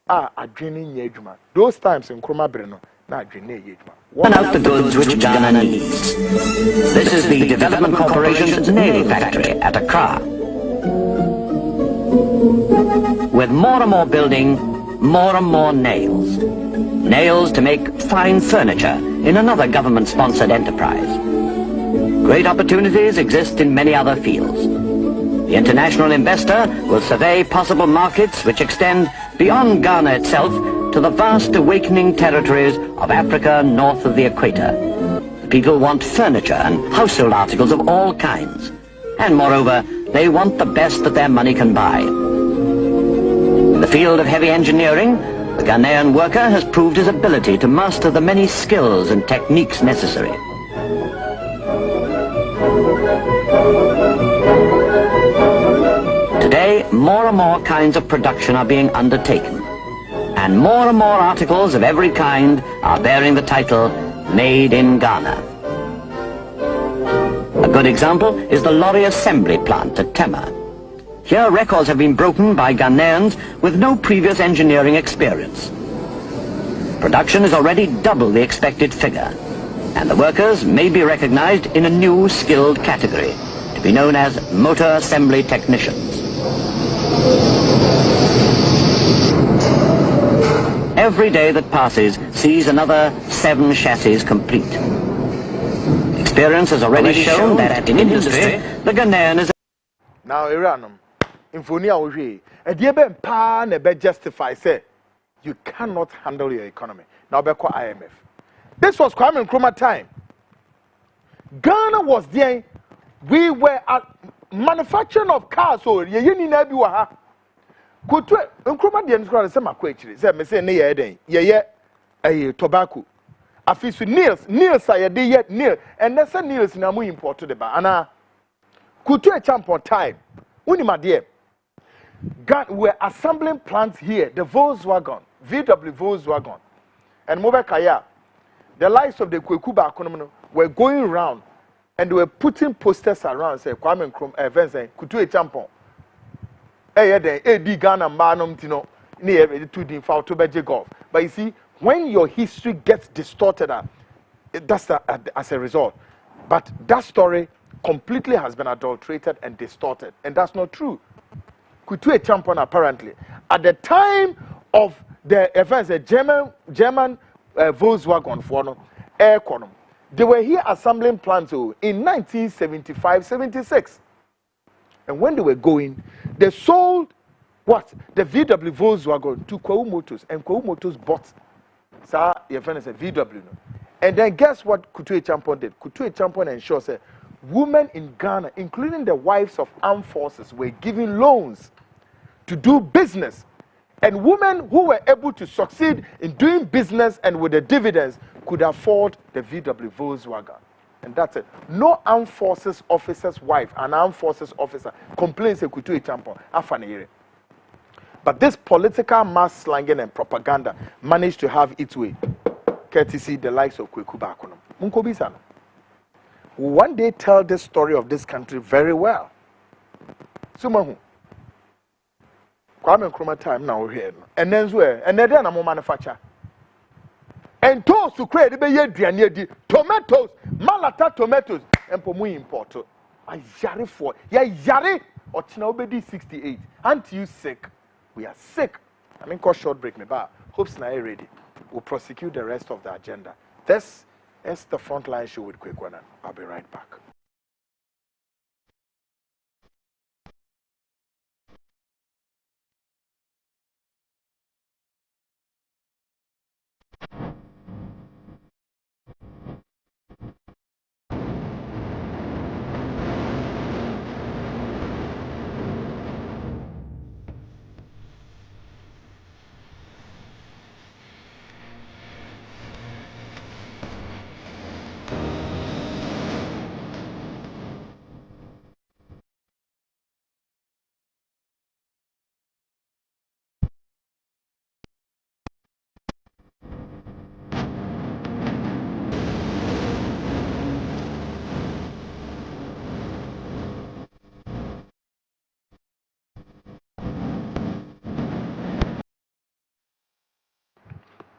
adwene nya adwuma. Those times in Nkrumah bre no na adwene eye adwuma. One out the goods which Ghana needs. This is the Development Corporation's nail factory at Accra. With more and more building, more and more nails. Nails to make fine furniture in another government-sponsored enterprise. Great opportunities exist in many other fields. The international investor will survey possible markets which extend beyond Ghana itself to the vast awakening territories of Africa north of the equator. The people want furniture and household articles of all kinds. And moreover, they want the best that their money can buy. In the field of heavy engineering, the Ghanaian worker has proved his ability to master the many skills and techniques necessary. Today, more and more kinds of production are being undertaken, and more articles of every kind are bearing the title, Made in Ghana. A good example is the lorry assembly plant at Tema. Here, records have been broken by Ghanaians with no previous engineering experience. Production is already double the expected figure, and the workers may be recognized in a new skilled category, to be known as motor assembly technicians. Every day that passes sees another 7 chassis complete. Experience has already shown that in industry, the Ghanaian is... Now, Iranum. Infonia oje e die be pa na be justify say you cannot handle your economy now be call IMF. This was Kwame Nkrumah time. Ghana was there. We were at manufacturing of cars so ye ni na bi wa ha kutu Nkrumah de Nkrumah say makwechiri say me say ne ye den ye tobacco afisu nails are de ye nail and na say nails na mu import to the ba ana kutu e champion time unimade. We're assembling plants here, the Volkswagen, VW Volkswagen, and Mobekaya, the likes of the Kwekuba Akonomino were going around and they were putting posters around, say, Kwame Nkrumah, events, saying, Kutu Champon. Edi Ghana Manum Tino, near to the Fautobeje Golf. But you see, when your history gets distorted, that's as a result. But that story completely has been adulterated and distorted, and that's not true. Kutu Champon apparently at the time of the events, the German Volkswagen for air column, they were here assembling plants in 1975-76, and when they were going, they sold what the VW Volkswagen to Kwawu Motors, and Kwawu Motors bought your friend said VW, and then guess what Kutu Champon did? Kutu Champon ensured that women in Ghana, including the wives of armed forces, were given loans to do business. And women who were able to succeed in doing business and with the dividends could afford the VW Volkswagen. And that's it. No armed forces officer's wife, an armed forces officer, complains Kutu Champon. But this political mass slanging and propaganda managed to have its way, courtesy the likes of Kwekuba Akonom. Munkobisa. One day tell the story of this country very well. Sumahu. Kwame Nkrumah time now here. And then where? And then I'm manufacture. and toast to create the year tomatoes, malata tomatoes, and pomu import. I yari for ya yari or chinobedi 68. Aren't you sick? We are sick. I mean, call short break me back. Hopes now ready. We'll prosecute the rest of the agenda. This is the Frontline Show with Quick One. I'll be right back.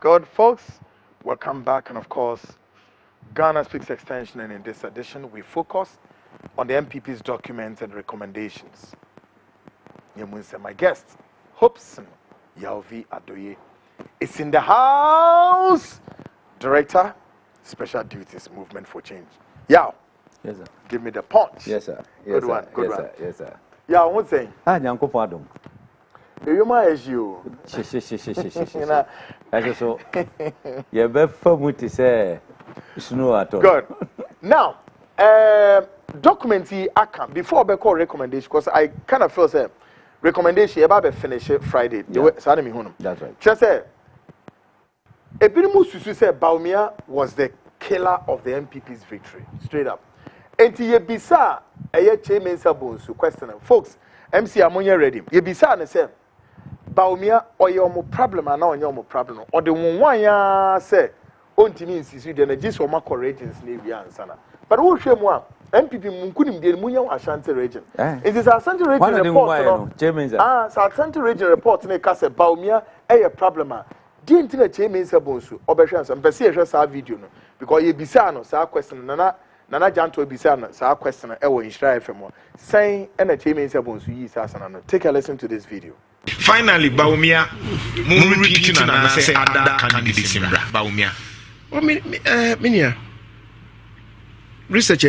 Good, folks. Welcome back. And of course, Ghana Speaks Extension. And in this edition, we focus on the NPP's documents and recommendations. My guest, Hobson Yalvi Adoye, is in the house. Director, Special Duties Movement for Change. Yao. Yes, sir. Give me the punch. Yes, sir. Yes, Good sir. one. Good yes, one. Sir. Yes, sir. Yao, what's saying? Nyanko Padum. You might you. That's so. You better muti say snow at all. Good. Now, documentary account before I call recommendation because I kind of feel say recommendation about to finish it Friday. That's right. Just say a bit more to say Bawumia was the killer of the NPP's victory. Straight up. And to Yebisa, a chairman bones to question folks. MC Amonia ready. Yebisa and say Bawumia or your problem and now your problem. Or the one ya say on to me is you then just for my regions Navy and Sana. But who shame one NPP Munkunim the Munya Ashanti region. It is Ashanti region report. Ashanti region report in a case Bawumia a problem. Didn't think a chairman Sabonsu or Bashans and Persia saw video because you bisano saw question Nana Janto bisano saw question in Israel for more saying and a chairman Sabonsu is Asana. Take a listen to this video. Finally, Bawumia, more repeating and say other candidates in Bawumia. Oh, Minia. Research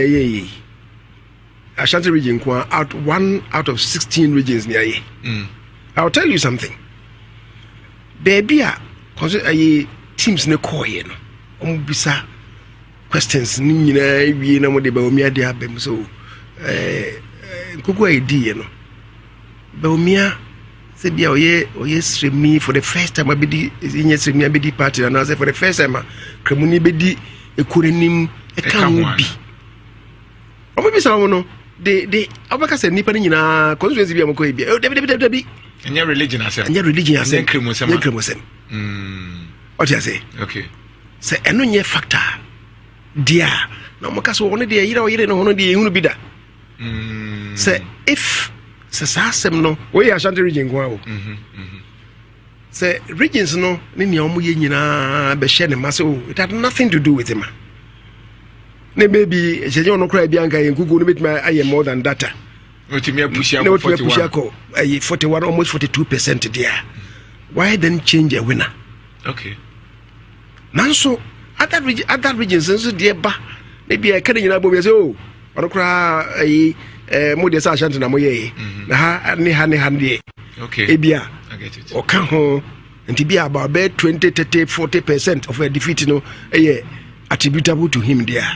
Ashanti region out 1 out of 16 regions near ye. I'll tell you something. Baby, consider teams ne koye no. Bisa questions ni nyina wie na mo de Bawumia de abem so kuku ID no. Bawumia said yeah oye stream for the first time abedi inye stream abedi party and I say for the first time kremuni bedi ekurenim eka bi omo bi sa no de abaka se nipa ni nyina constituency bi amko bi debi enya religion asem kremosem what you say okay say eno nye factor dia na mo kaso woni de yira oyire no hono de ehunu bi da say if Sasasem no, we Ashanti region go. Say regions no, ni omo ye nyina be share ne maso. It had nothing to do with him. Ne baby, sheje no cry bianca en Google no betma aye more than data. What you push up 41. 41 almost 42% there. Why then change a winner? Okay. Nanso other regions so there ba maybe I can nyina bo be say oh, ono cry mode sa Ashanti na moye na ha ne okay ebia I get it o kan ho nti bia about 20 30 40% of a defeat no attributable to him there.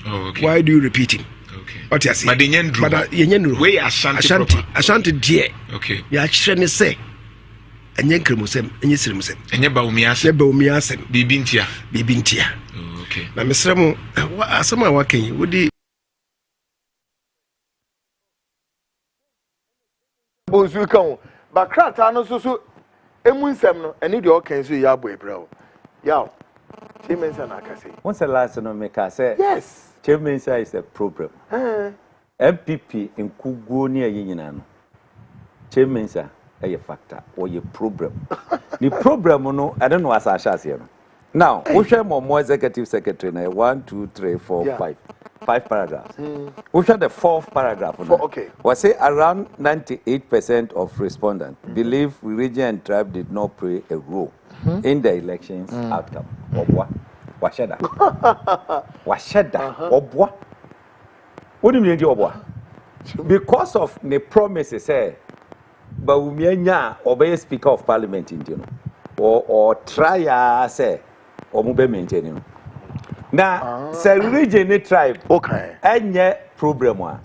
Oh, okay. Why do you repeat him? Okay. What you say? But the yendu we Ashanti dear. Okay. Ya chire ne say enye kremosem enye siremosem enye Bawumia asem bibintia oh, okay na mesremo asema waken wodi Bonsu kan bakrata no so emunsem no eni de okan so ya boy bra ya chairman say na kase what's the last no make say yes chairman say is a problem MPP in kuguo ni ayi nyina no chairman say a factor or a problem the problem no I don't know as I shall say no Now, we share more executive secretary now. 1, 2, 3, 4, 5. 5 paragraphs. We share the 4th paragraph. Okay. We say around 98% of respondents believe religion and tribe did not play a role in the elections outcome. Obwa. Washada. Washada. Obwa. What do you mean, Obwa? Because of the promises, Bawumia obey Speaker of Parliament in or try say or move maintaining. Now, say region tribe, okay, any problem one.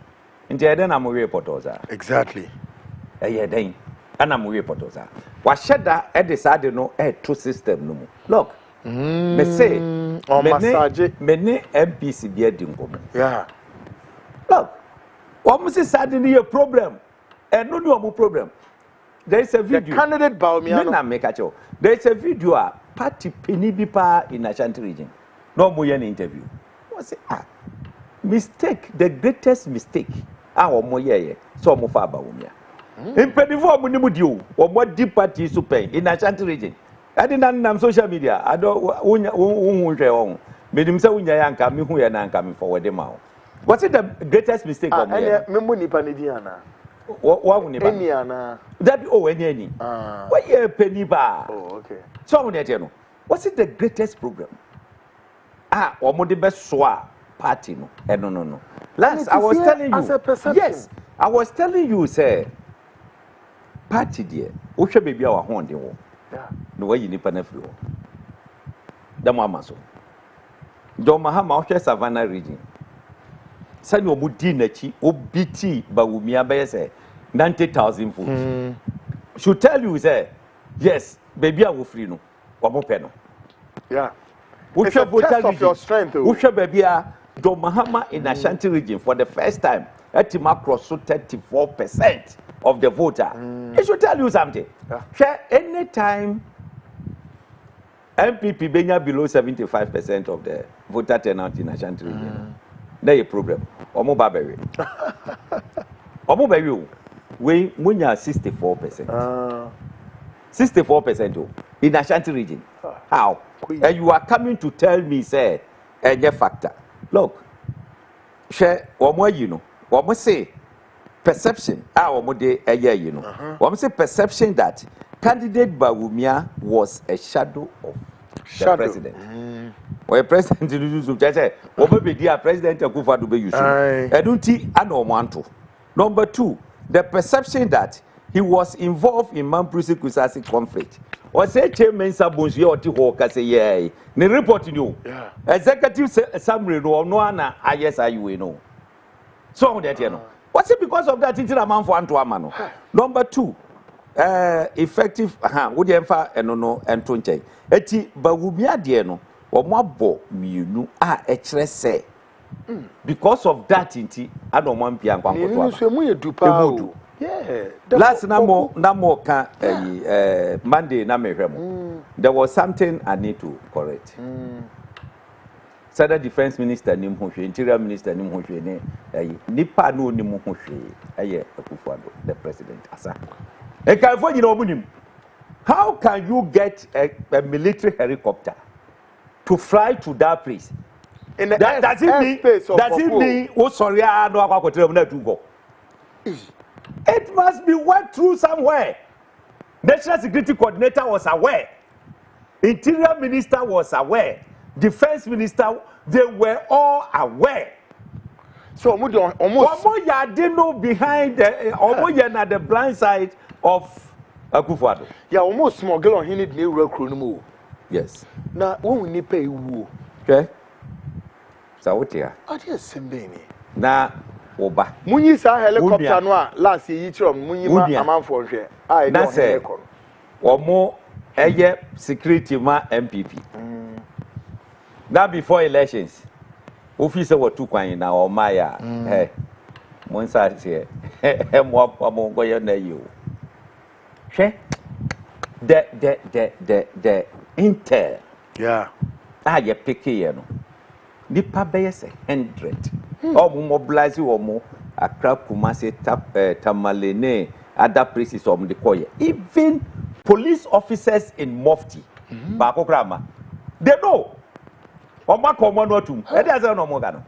Instead, I'm away potoza. Exactly. Then, and I'm away potoza. What should that at the side no two system no more? Look, me say, many MPC be a dingo. Yeah. Look, what must say suddenly a problem? And no problem. There is a video. The candidate Bawumia. There is a video. Party Penibipa in Ashanti region. No more an interview. What's it? Mistake, the greatest mistake. Our moye, so mo fa Bawumia. In Penivo Munimudio, or what deep party to pay in Ashanti region. I didn't on social media. I don't made him say Unyanka, me who are coming forward them out. What's it the greatest mistake of me? Memuni Panidiana. What any? That any. What ye penny bar? Oh, okay. So what's it the greatest program? Or more the best soa party no. No. Last I was telling you. Yes, I was telling you, say party dear. We should be our horn the war. Yeah. No way you need panefrio. The mama so. Don Mahama Savannah region. Sani omudi nachi obiti Bawumia be say 90,000 votes. Should tell you say yes, baby I will free no. Omo yeah. It's a test of your strength. Usha baby Don Mahama in Ashanti region for the first time Etima cross 34% of the voter. It should tell you something. Yeah. Any time NPP benya below 75% of the voter turnout in Ashanti region. There a problem. Omo babewe. Omo babewe. We munya 64%. 64% in Ashanti region. How? And you are coming to tell me, say, any factor. Look, share omo you know. Omo say perception. Omo de you know. Omo say perception that candidate Bawumia was a shadow of the president. Or a president to use of Jesse, or maybe dear President Akufa to be used. I don't see I don't want to. Number 2, the perception that he was involved in Mamprisi Kusasi conflict. Or say Chairman Sabunzi or Tihoka say, yea, ne report you. Executive summary or no ana, yes, I you know. So that you know. What's it because of that? It's a man for Antoamano. Number 2, effective, would you ever and no and Tunche. Eti Bawumia dieno. Omabo miunu echere say because of that inti I don't want pian kwankwoto yeah last na mo ka Monday na mehwemo there was something I need to correct Sada defense minister nim ho hwe interior minister nim ho hwe ne nipa no nim ho hwe Akufo-Addo the president asa e kan fo nyina omunim how can you get a military helicopter to fly to that place? In the does it mean oh sorry I no akwakotere na to go? It must be worked through somewhere. National Security Coordinator was aware. Interior Minister was aware. Defense Minister, they were all aware. So almost ya didn't know behind the the blind side of Akufo-Addo. Yeah, almost smuggle on him new recruit. Yes. Now, when we need pay woo. Okay. So what here? I just send na oba. Munyi sa helicopter no last year from munyi ma amanfo hwe. I don't say. Omo eye security ma NPP. Now before elections, officer were too kwan na o ma ya. Hey. Monsa say mo go ye na you. Hwe. The Intel. Yeah. You pick here. Nipa base 100. Mobilize you Accra, Kumasi, Tamalene, other places of the Koye. Even police officers in Mufti, Bakokrama, They know. Oma komo no tum. E dey say no mo gano.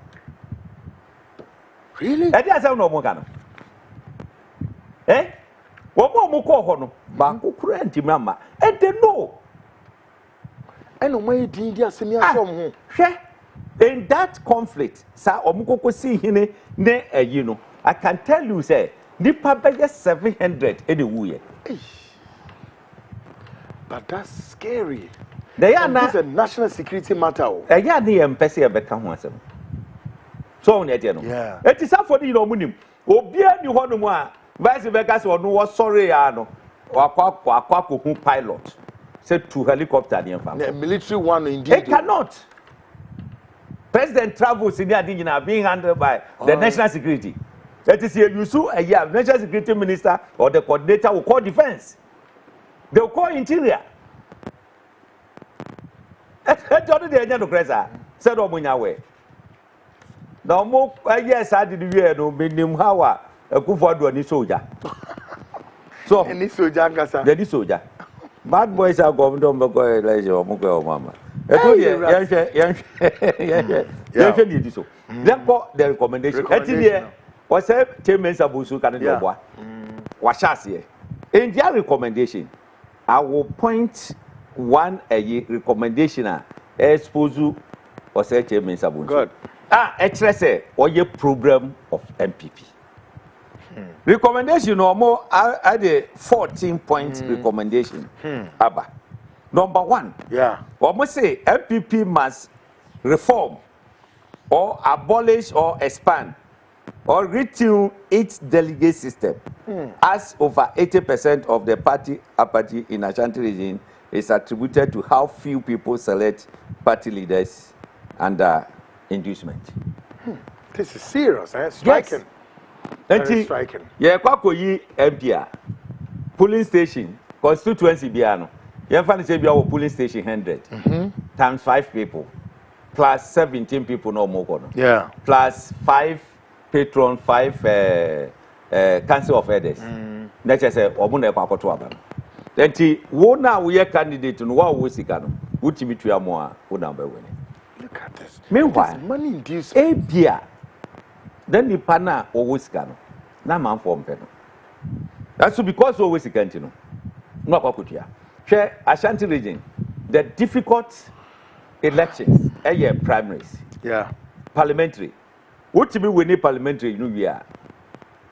Really? E dey say no mo gano. Eh? Omo mo ko ho no. Ba ko kura ntimi ama. E dey know. And no way din dia asemi asom ho. Hwe. In that conflict, sa omukoko si hine ne ayi no. I can tell you say nipa beye 700 anywhere. But that's scary. They are not a national security matter. Yeah, they empese e beka ho asem. So on ye no. Yeah. It is for the no munim. Obia ni ho no mu a vice versa so no was sorry ya no. Akwa ko pilot. Say to helicopter the military one indeed. It cannot. President travels in the being handled by the national security. That is here you sue a national security minister or the coordinator will call defense. They will call interior. That's all the agent of Cresa said Omunya way. No more, yes, I did hear no minimum how a good for any soldier. So, any soldier, the soldier. Bad boys are going to go like your mama. Then the recommendation. Was a 10 minutes abusu can do what? Was here. In their recommendation, I will point one a recommendation. Expose you or say 10 minutes abusu. Good. Extra say or your program of MPP. Recommendation or more at the 14-point recommendation. Abba. Number 1. Yeah. Almost say MPP must reform or abolish or expand or retune its delegate system, as over 80% of the party apathy in Ashanti region is attributed to how few people select party leaders under inducement. This is serious, eh? Striking. Yes. Very striking. Yeah, Kwakoyi MPA polling station constituency biano. You find say be our polling station 100 times 5 people plus 17 people no more. Yeah. Plus 5 patron, 5 council of elders. Let's just say omuna kwakoto aba. Then wo na we candidate no wa wo sika no. Utimi tua mo a wo number winning. Look at this. Meanwhile, money induced. Abia. Then the pana always sika no. Na man for mpe no. That's because always sika ntino. No kwakotua. Share Ashanti region, the difficult elections, primaries, yeah, parliamentary. What to be winning parliamentary? You know, we are.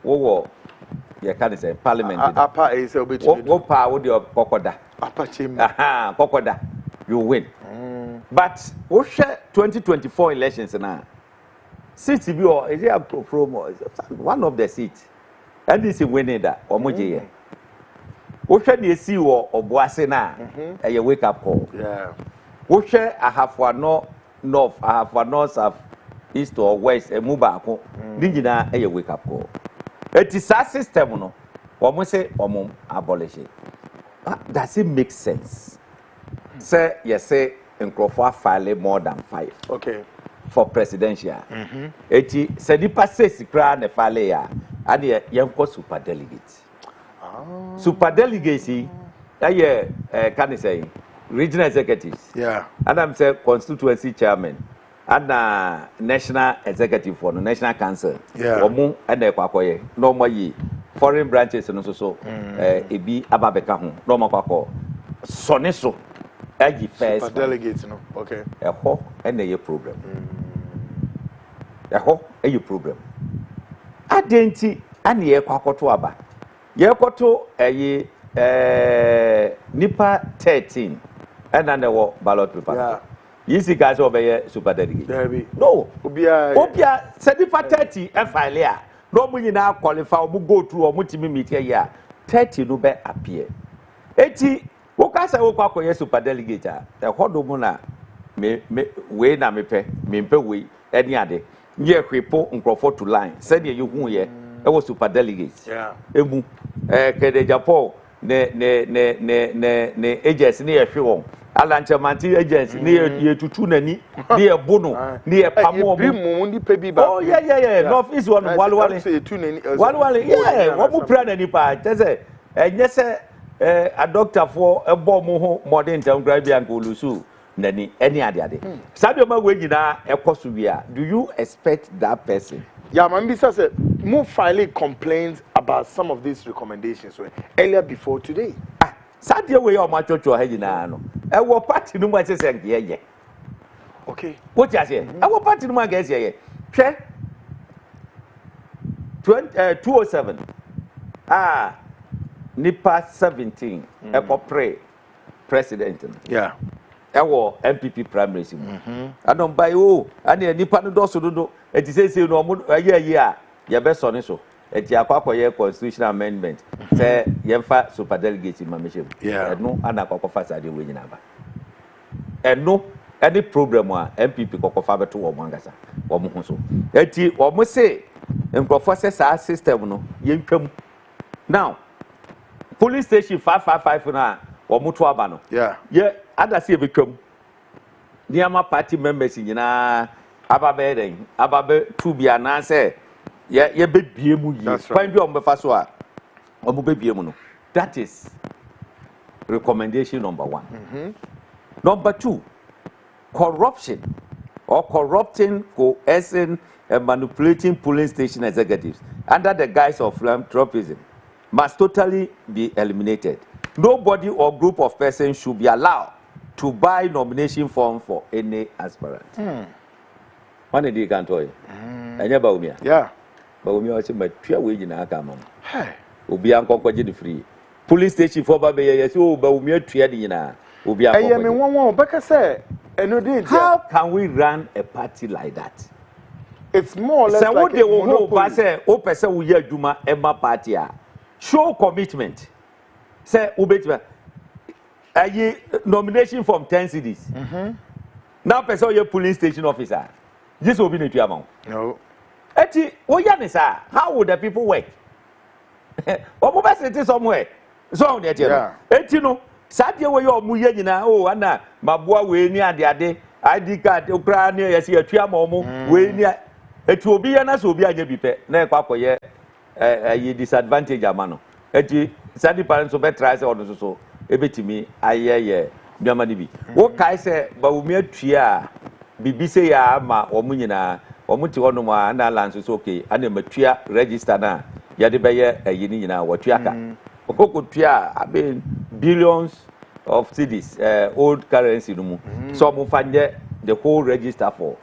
Oh, you can't say parliament. Upper is a bit. What power would your kokoda? Upper chamber. Kokoda, you win. But what share 2024 elections now? Seats be or is there from one of the seats, and this is winning that Omoje. What shall you see or Boasena? A wake up call. Yeah. What shall I have for north, I have for north, south, east or west, a mubako, Nina, a wake up call. It is a system, no, almost say, abolish it. Does it make sense? Say, yes, say, in Crawford file more than 5. Okay. For presidential. Eti, se di passe si kra ne file ya, and ye yanko super delegates. Super delegates, can you say regional executives? Yeah. And I'm saying constituency chairman and national executive for the national council. Yeah. Omu and the kwakoye normally foreign branches and so ebi ababeka ho normal kwako soneso agi first super delegates no. Okay. Eho and the problem. Eho a problem. Adenti and ye kwakoto aba. Yekoto nipa 13 and then there were ballot paper. Yeah. Easy guys over here super delegate. No. Obia said nipa 30 and file. No money now qualify or go through or multi meet here. 30 no be appear. 80 Wokasa wokwa super delegate the hodomuna me we na mepe we any ade. Ye kwepo nkrofo to line. Said you hu ye. It was super delegates. Yeah. Emu Kede Japan ne agents ne ehwe Alanchamanti agents ne tutu nani ne ebono ne pamo oh yeah north east one walwale yeah wo mu pra nani pa tese enye se a doctor for ebo mo ho modern time grabia nkolusu nani any ade sadio ma we nyina ekoso bia do you expect that person yeah man be say move filing complaints about some of these recommendations earlier before today sadio we o ma chocho ha nyina no e wo party no ma se se ye okay what you say e wo party no ma ga se ye hwe 207 nipa 17 e pray president yeah ewo NPP primaries mu adon bai o ane nipa no do so dodo eti sese no omo aye a ye be so ne so eti akwakoye constitutional amendment say ye fa super delegate ma meche eno ana kwakofa sade we nyina ba eno any problem a NPP kwakofa beto wo mangasa wo mo ho so eti wo mo say nkrofo say sa system no ye ntwam now police station 555 na wo mo to aba no yeah ada se betwam niama party members nyina ababe tu bia na se ye bebie mu yi kwan bi o mbefa so a o mo bebie mu no that is recommendation number 1 number 2 corruption or corrupting coercing and manipulating polling station executives under the guise of philanthropism must totally be eliminated. Nobody or group of persons should be allowed to buy nomination form for any aspirant. One day can tell you. Anya Bawumia. Yeah. Bawumia was my 3 wage in Akama. Hey. Ubi anko free. Police station for Baby, yes, oh, Bawumia 3 na. Ubi anko. I mean, one Becca say, how can we run a party like that? It's more or less like a monopoly. Say, o person we Juma Emma party. Show commitment. Say, ubetwa. A nomination from 10 cities. Now, person your police station officer. This will be the amount. No. Eti, how would the people work? Omo be somewhere. So on the eti no. Sadia we your muye nyina o ana maboa we ni ade ID card okra na yesi atua momo we ni eti obi ya na so obi anya bi pe na ekwakoye ye disadvantage amano eti sadi parents so be try say odo so ebetimi ayeye biama ni bi wo kai say Bawumia atua bibi say ya ma omu nyina omu ti wono ma na lance so okay ana matua register na ya de beye ayi ni nyina watua ka okokotua abe billions of cedis old currency no mu so mo fanye the whole register for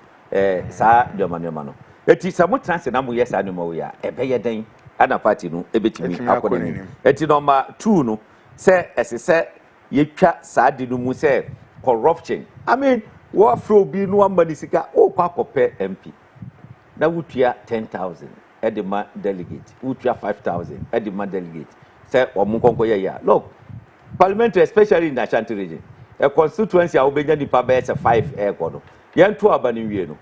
sa demanema no eti sa mo transfer na mo yes anu mo ya ebeye den ana party no ebetimi akodeni eti number 2 no say esese yetwa sa de no mu say corruption I mean wo afro bi no amani sika o kwa kope MP na wutua 10,000 edema delegate wutua 5,000 edema delegate say omunkonko ya look parliamentary especially in the Ashanti region a constituency a obenya nipa be 5 ekono yento abani wie no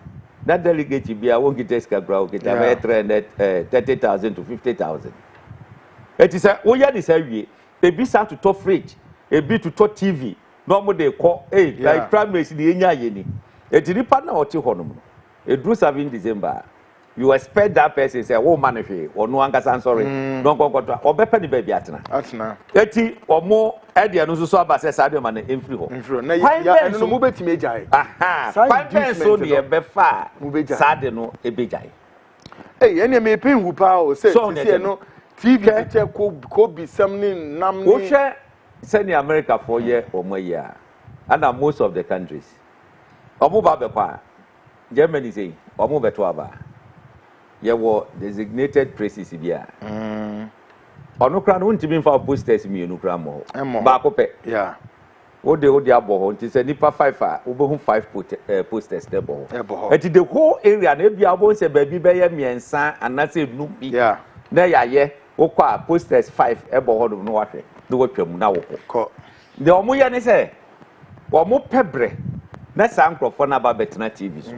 that delegate bia won get eska grau get be 330,000 to 50,000 it is a oya ni say wie e bi sa to top fridge e bi to top TV no mo dey call like primaries ni enya ye ni e ti nipa na oti ho no no e dru 7 December you expect that person say wo man hwe onu ankasa sorry no konkoto obepe ni ba bi atena eti omo ede no so aba say sadio man emfiri ho na ya eno mo betime ejai fine so de e be fa sadio no ebejai ene me pin hu pa o say no TV picture ko bi sam ni nam ni o hwe say ni America for year omo ya and most of the countries omo ba be kwa Germany say omo beto aba ye were designated places bia onukra no ntimi mfa posters mi onukra mo ba ko pe wo de abo nti se nipa 5 a wo be hu 5 posters de bo eti the whole area na bia bo se ba bi be ye miensa anase nubi na ya ye wo kwa posters 5 e bo ho no wahwe do watwam na wo ko de omo ye ne se omo pebre na sankrofo na ba betena TV so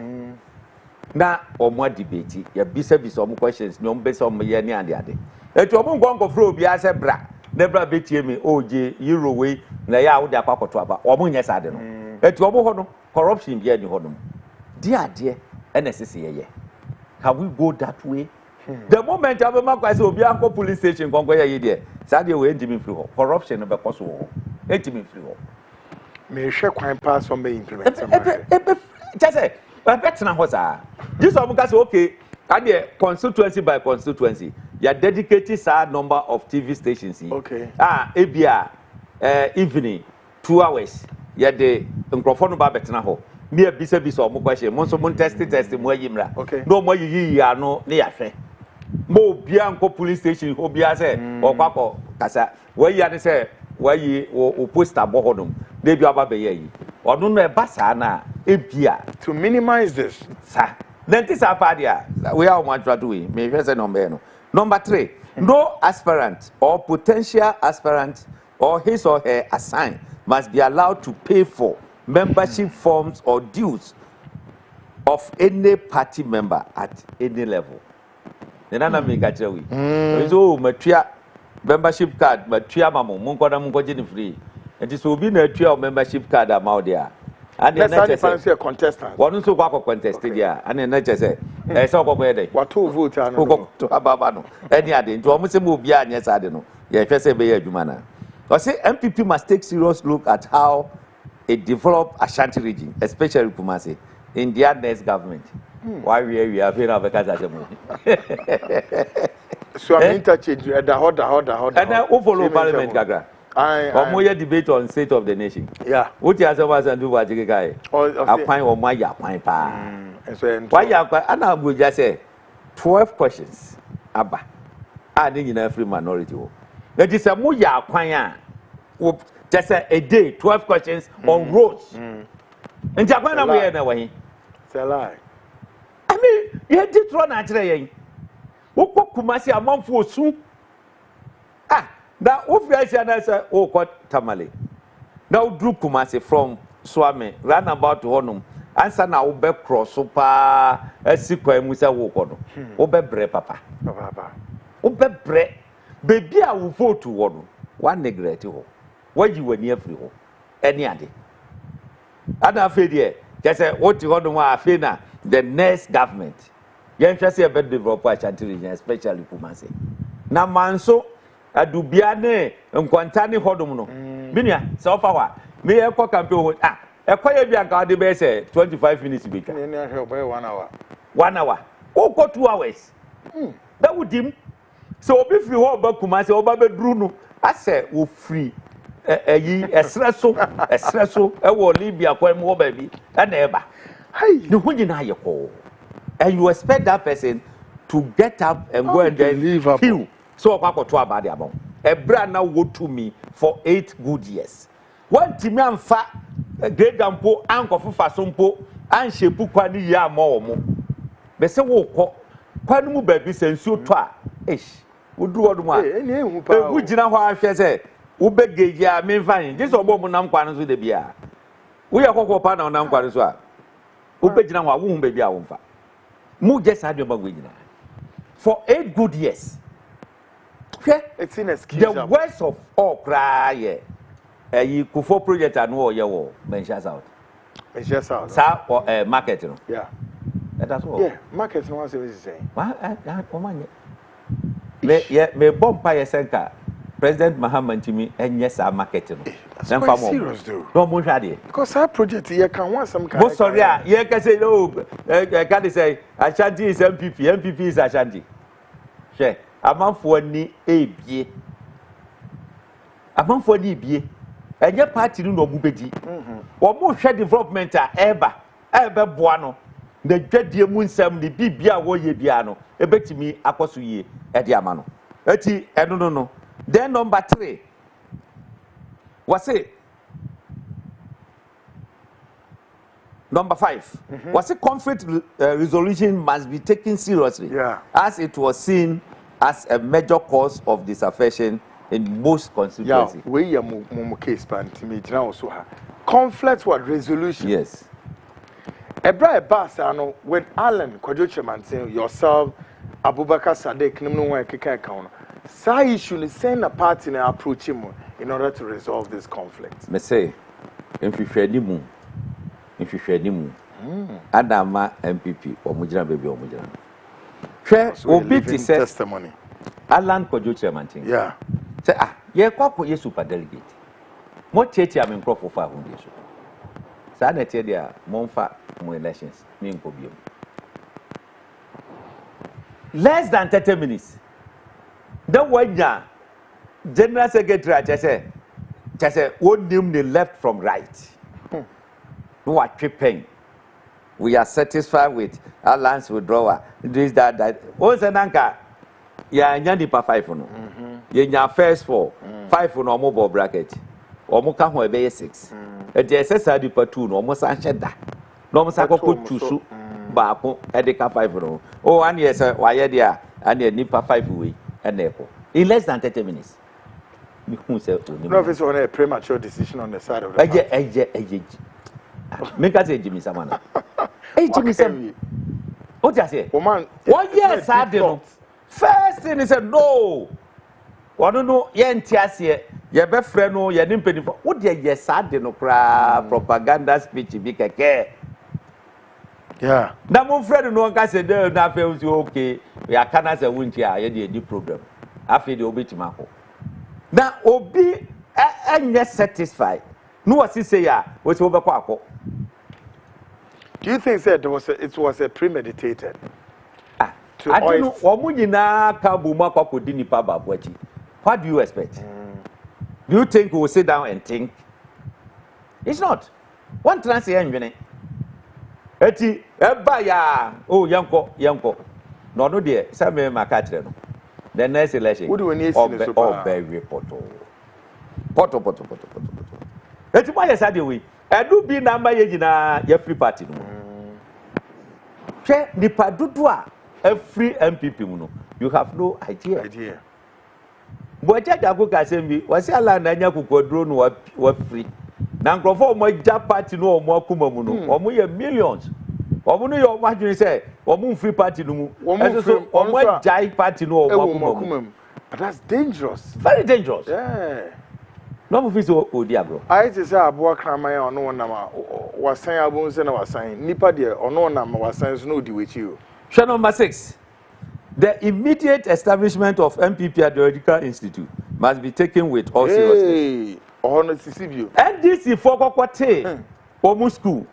na omo debate ya bisa omo questions no mbese omo ye ni ade etu omo ngongo fro obi ase bra na bra betie me oje euro we na ya wo de akwakoto aba omo nye sade no etu omo ho no corruption bia ni ho no di ade NSC ye can we go that way the moment abema kwase obi anko police station konko ye de sade we ndimi free ho corruption no be koso ho ndimi free ho me share quite pass on me implement. Just say, better na what's this one say okay, and the constituency by constituency, you dedicated certain number of TV stations. Okay. Ebia evening 2 hours. You the microphone ba better na ho. Me bisa or mo question. Mo so mo test mo yimra. Okay. No mo yi ya no ne ya hwe. Mo bia nko police station ho bia say okwakọ kasa. We ya ne say we o poster bo hodum. They be aba be yi. Onu no e ba sa na ebia to minimize this. Sir. Then this apadia we are one to do. Me say number 3. No aspirant or potential aspirant or his or her assigned must be allowed to pay for membership forms or dues of any party member at any level. Then I make a tell you. So, matua membership card, matua mamu, munko free. And this will be a trio membership card amount there. And then let's say a contestant. One so go contested there. And then let's say, so go where they. What 2 votes are no to ababano. Any other. To almost move bia yes I don't know. Yeah, first say be jumana. I say NPP must take serious look at how it develop Ashanti region, especially Kumasi, in their next government. Why we are here because as a movie. So I'm interchange the hold. And I follow Parliament Gagra. I debate on state of the nation. Yeah. What you as and do what you guy? I find on my yapine pa. Why you and I would just say 12 questions. Abba. Adding in every minority. That is a more yapine. Just a day, 12 questions on roads. And Japan we are away. It's a lie. I mean, you did run actually. What Kumasi a month for soon? Now, if you say, oh, what Tamale. Now, Drew Kumasi from Swami, ran about to Honum, answer now, Obe cross, Sopa, a sequel, Musa Wokono, Obe bre, papa. Obe bre, baby, I will vote to one neglect. Why you were near free home? Any other. And I feel here, just say what you want to feel now, the next government. You interest a better developer, Ashanti region, especially Kumasi. Now, Manso. Adubiane nkwantani hodum no binia so far me e ko campaign e ko ye bia ka de be say 25 minutes be twa ne ahwe boy 1 hour 1 hour o ko 2 hours that would him so obi free ho ba kuma say oba be duru no ase wo free yi esreso e wo Libya kwa mu ba bi na e ba ne ho nyina ye ko and you expect that person to get up and go and then leave you. So I to about the amount. A brand now go to me for 8 good years. One Timmy and fat great dampo, uncle for Fasumpo, and she put quani ya more. They say, oh, quanimu baby sends you twa. Ish, would do what one. Would you know what I say? Ubeg ya, me fine. This or woman, I'm quanas with the beer. We are Coco Pan on Namquaniswa. Ubejana womb baby, I won't. Mu just had your bagwina. For 8 good years. It's inexcusable. The worst of all cry. You could for project and war your mentions out. Mentions out. Sa or market. Yeah. That's all. Yeah, market no one is saying. Me bomb by a center. President Muhammad Timi and yes, our marketing. That's quite serious, though. No more shady. Because our project here can want some kind of. Sorry, yeah, can say no. Can say Ashanti is NPP, NPP is Ashanti. Share. Among for ni ebie. Among for ni ebie. And your party no mubedi. Or more share development ever boano. The dread moon sam the bibia wo ye biano. A bet to me aposu ye at Yamano. Eti, no. Then number 3. Was it? Number 5. Was it conflict resolution must be taken seriously? Yeah. As it was seen as a major cause of disaffection in most constituencies. Yeah, we are more case pantimate now so conflict what resolution? Yes. Ebra Basano when Alan Kwajochaman saying yourself, Abubakar Sadek, no one can count. So you should send a party and approach him in order to resolve this conflict. Me say, if you share nimu, Adama MPP or Mujra baby or Mujra. Share obiti say testimony. Alan Kwajochaman. Yeah. Say ye kwa super delegate. Mo chechi am in crop for 500 years. saa na tie dia monfa mo elections me nko biom less than 30 minutes then wanya general secretary chese what name the left from right no what tripping we are satisfied with alliance withdrawal this that o se nanka ya nya nipa 5 no ye nya first 4 5 no mo bracket omo ka ho ebe 6 e de sesa nipa 2 no omo san hyeda no omo sakoko tusu baako e de ka 5 no o an ye se wa ye de a an ye nipa 5 we e na eko in less than 30 minutes me who say no officer on a premature decision on the side of the eje make us say Jimmy Samana Jimmy Sam what you say woman what yes I did first thing he said no one no ye ntiase ye be frɛ no ye nimpeni for what dey yes I did no propaganda speech bi keke yeah na mo frɛ no nka say dey na fe okay we akana say wunti a ye dey di program afi dey obetima ko na obi enye satisfied no was he say ya we say obekọ akọ. Do you think that it was a premeditated? I don't know. Omujina kabuma kwakodi nipa babwachi. What do you expect? Do you think we will sit down and think? It's not. One trans here njene. Eti eba ya oh yanko. No there. Some me makatre no. The next election. What do we need to do? Oh very poto. Eti mo yesa de we. Edu bi number ye jina ye free party no. Che nipa dudu a every NPP mu no. You have no idea. But jago ka sembi, wasi ala na nya kokodro no wa free. Na nkrofo mo ja party no mo akuma mu no. Omo ye millions. Omo no ye omo adwene say omo free party no mu. Eso omo jai party no omo akuma mu. But that's dangerous. Very dangerous. Yeah. No mo fi so odia bro. I say abo kraman ono na ma wasan abo nse na wasan. Nipa de ono na ma wasan so no di wechi o. Question number 6. The immediate establishment of NPP Ideological Institute must be taken with all seriousness. NDC for Kokote, Omu School.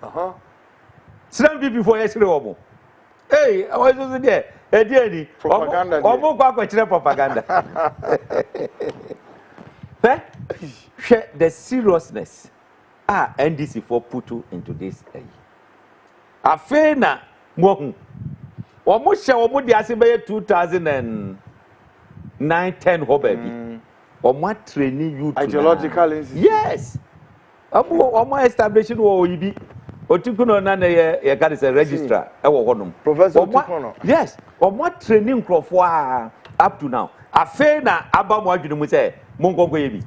Some people for yesterday, Omu. Hey, I was also there. Propaganda. Omu Kwakwa propaganda. The seriousness NDC for put into this. Afena Mohu. Almost share almost the assembly 2009-10 ho baby. Almost training you ideological institute. Yes. Almost establishing wo yibi. Otikuno na ye got is a registrar. Professor Otikuno. Yes. Almost training crofo up to now. Afe na aba mo adwene mu say mongongo yebi.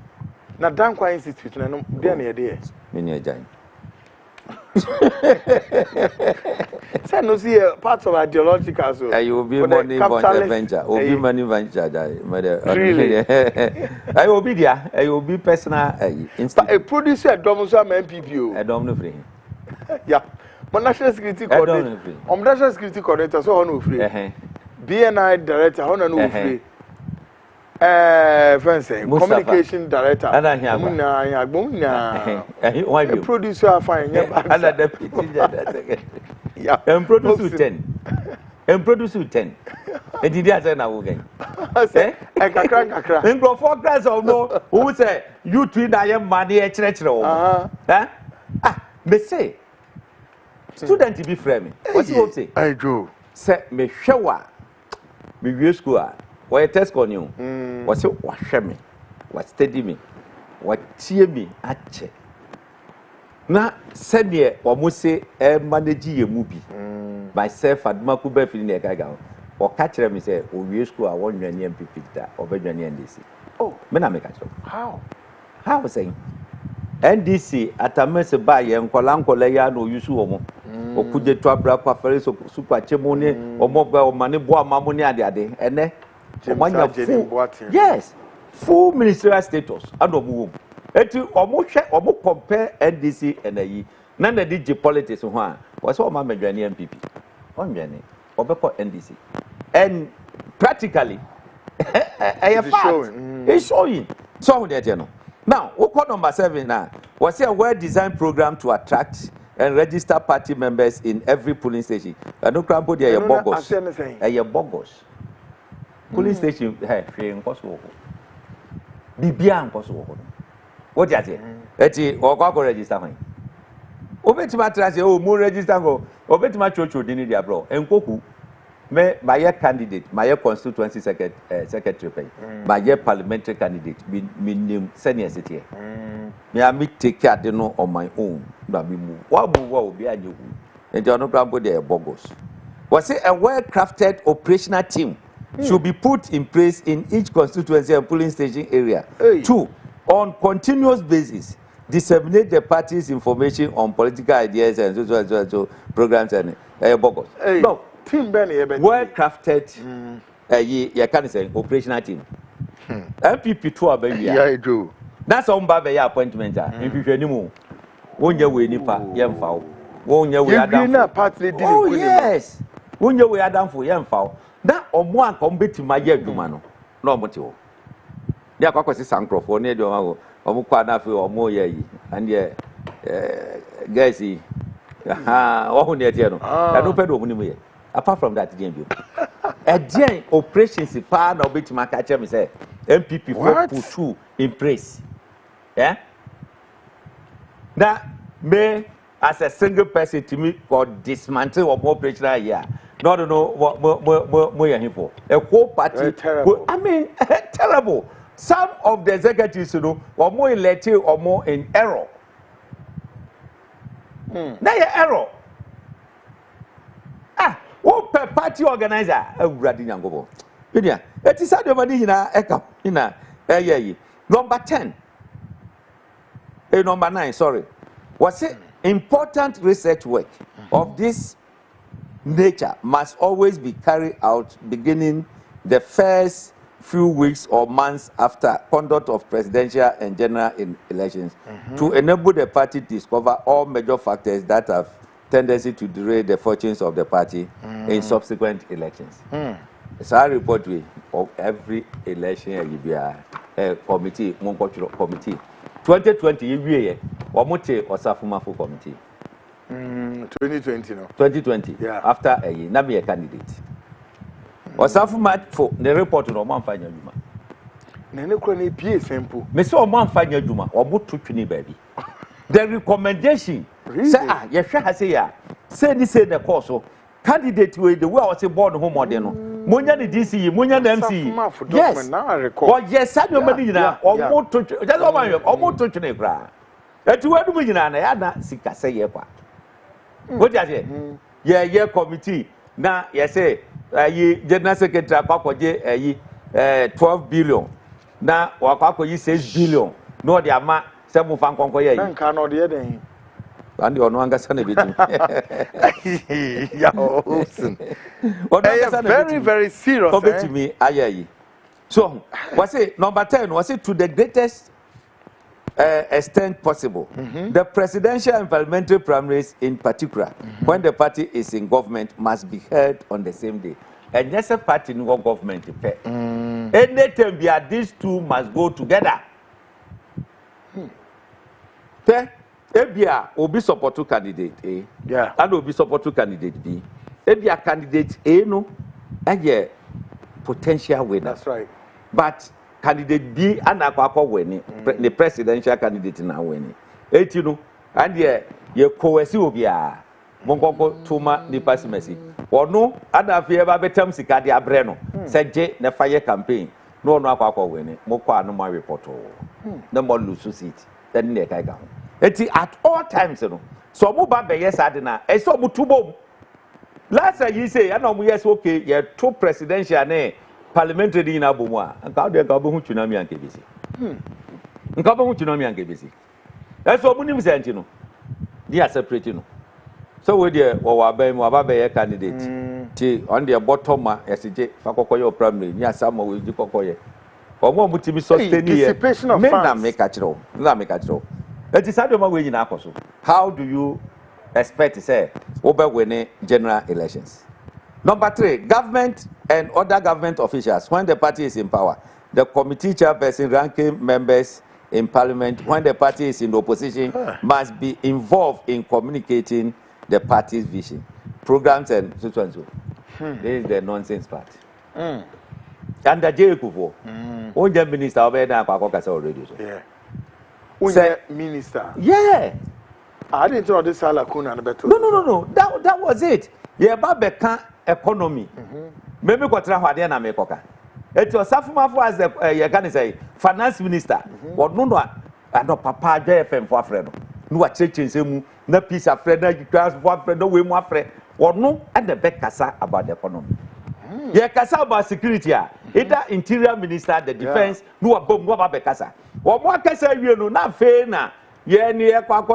Na Dankwa Institute na no dey na ye dey. Me ne agyan. Say no see part of ideological so. You will be money venture. Will be money venture. Really? I will be there. I will be personal. A producer at Domusa MPP. I don't know free. Yeah. But national security coordinator. National security coordinator so no free. BNI director no free. Communication director. A producer fine. And deputy. Yeah. And produce 10. And produce 10. And did I say now again? And go for class of no who say you twin I am money a church. Me say student to be framing. What's you say? I do. Say me shower. Me view school. Why test on you? What's it? What shame me? What steady me? What cheer me? Ache. Na send ye almost say manage your movie. Myself at Makube feeling a gaga. Or catch them say, oh, we school I want your NPP that or NDC. Oh, men I make a How? How saying? NDC at a mess by and Colanco Leia no use woman. Or could the trap Paris or super chemone or mobile money boa mamoni at the day and then. Yes, full ministerial status. I don't move. Eti almost compare NDC and AE. None of the politics one was all my majority NPP. On Jenny, or NDC. And practically, it's showing. So, now, what number 7 now? Was a well designed program to attract and register party members in every polling station. I don't cramp there, you're bogus. You're bogus. Polling station, hey, impossible. Bibia impossible. What do you say? Eti, or go register me. Obetima trust you, more register go. Obetima church would need their bro. And Koku, my candidate, my constituency secretary, my parliamentary candidate, minimum senior city. Me I take care of no on my own. But me move. What will be a new? And John O'Crampo there bogus. Was it a well-crafted operational team should be put in place in each constituency and polling station area? 2, on continuous basis, disseminate the party's information on political ideas and so programs and bogus. No, team well-crafted. You can say operational team. NPP 2 baby. Yeah, I do. That's on Baba appointment. If you anymore, won't you win yam foul? Won't you win? Oh, yes. Won't you win Adam for yam foul? That or one combat to my year, Dumano. No motive. There are quite a sancro for near Domago, or Mukanafi or Moye, and yeah, Gacy. Oh, near Tiano. I don't pay no apart from that, game. A day operations, the part of it, my catcher, me say, NPP 4 in place. Yeah? That may, as a single person to me, or dismantle or more operational here. Not to know what you're here for. A whole party. Terrible. I mean, terrible. Some of the executives, you know, are more elected or more in error. Now you're error. What per party organizer? Ready young go. Yeah, it is sad money in a number 10. Number 9, sorry. Was it important research work of this nature must always be carried out beginning the first few weeks or months after conduct of presidential and general elections to enable the party to discover all major factors that have tendency to derail the fortunes of the party in subsequent elections. So I report of every election you be a committee, committee. 2020 year, or Mote or Safumafo committee. 2020 no. 2020. Yeah. After a year, na be a candidate. Or Safumafo the report no man find your juma. Nene kura PA simple. Me say o man find your juma or moto twini baby. The recommendation say you share say ya. Say this say the course so candidate way the way I was born home or no. Monya the DC, Monya the MC. Yes. Oh yes, I know money na or moto just o moto twini kra. Etu wadu mu nyina na ya na sika say ye kwa. What you say? Yeah, committee. Now, you say, General Secretary Pakoje 12 billion. Now, Wakakoji 6 billion. No, the amount, some of Ankonkoye. I can't know the other. And you know, very, very serious. To me, aye. So, was it number 10? Was it to the greatest extent possible? The presidential and parliamentary primaries, in particular, when the party is in government, must be held on the same day. And yes, a party in government. Anytime these two must go together. Ebia will be support to candidate A. Yeah. And will be support to candidate B. Ebia candidate A no, and yeah, potential winner. That's right. But candidate B and Aqua winning, the presidential candidate now winning. 18, and yeah, you coercive Bia, Mongo Tuma, the Passimesi. Or no, and if you ever better Sicadia Breno, said J, the fire campaign, no Aqua winning, Moqua no my report. No more lose seat, then they take out. At all times, you know. So, Muba, yes, I didn't know. I saw Mutubo. Last year, you say, I know, yes, okay, you're two presidential and parliamentary in Abumwa, and how they go to Tsunami and KBC. And Kabu Tsunami and KBC. That's what Munim said, you know. They are separate, you know. So, with the Wababe candidate, on the bottom, as a Fakoyo primary, near summer with the Kokoye. Or more Mutimi dissipation of funds. Make a show. It is how do you expect to say over winning general elections? Number 3, government and other government officials, when the party is in power, the committee chairperson, ranking members, in parliament when the party is in opposition must be involved in communicating the party's vision, programs, and so and so. This is the nonsense part. And the Jericho, one minister already already. Yeah. Minister. Yeah. I didn't know this Alakuna and better. No. That was it. Yeah, Babeka economy. Maybe what Rahadiana Mekoka. It was Safuma as the finance minister. What no, I know Papa JFM for Fredo. No, a church in Semu, no piece of friend, you class one friend, no way more friend. Or no, and the back Kasa about the economy. Yeah, Kasa about security. Either interior minister, the defense, no, a bomb, what about Kasa. Or what Kasa, you know, not fair now. Yeah, near Quaco,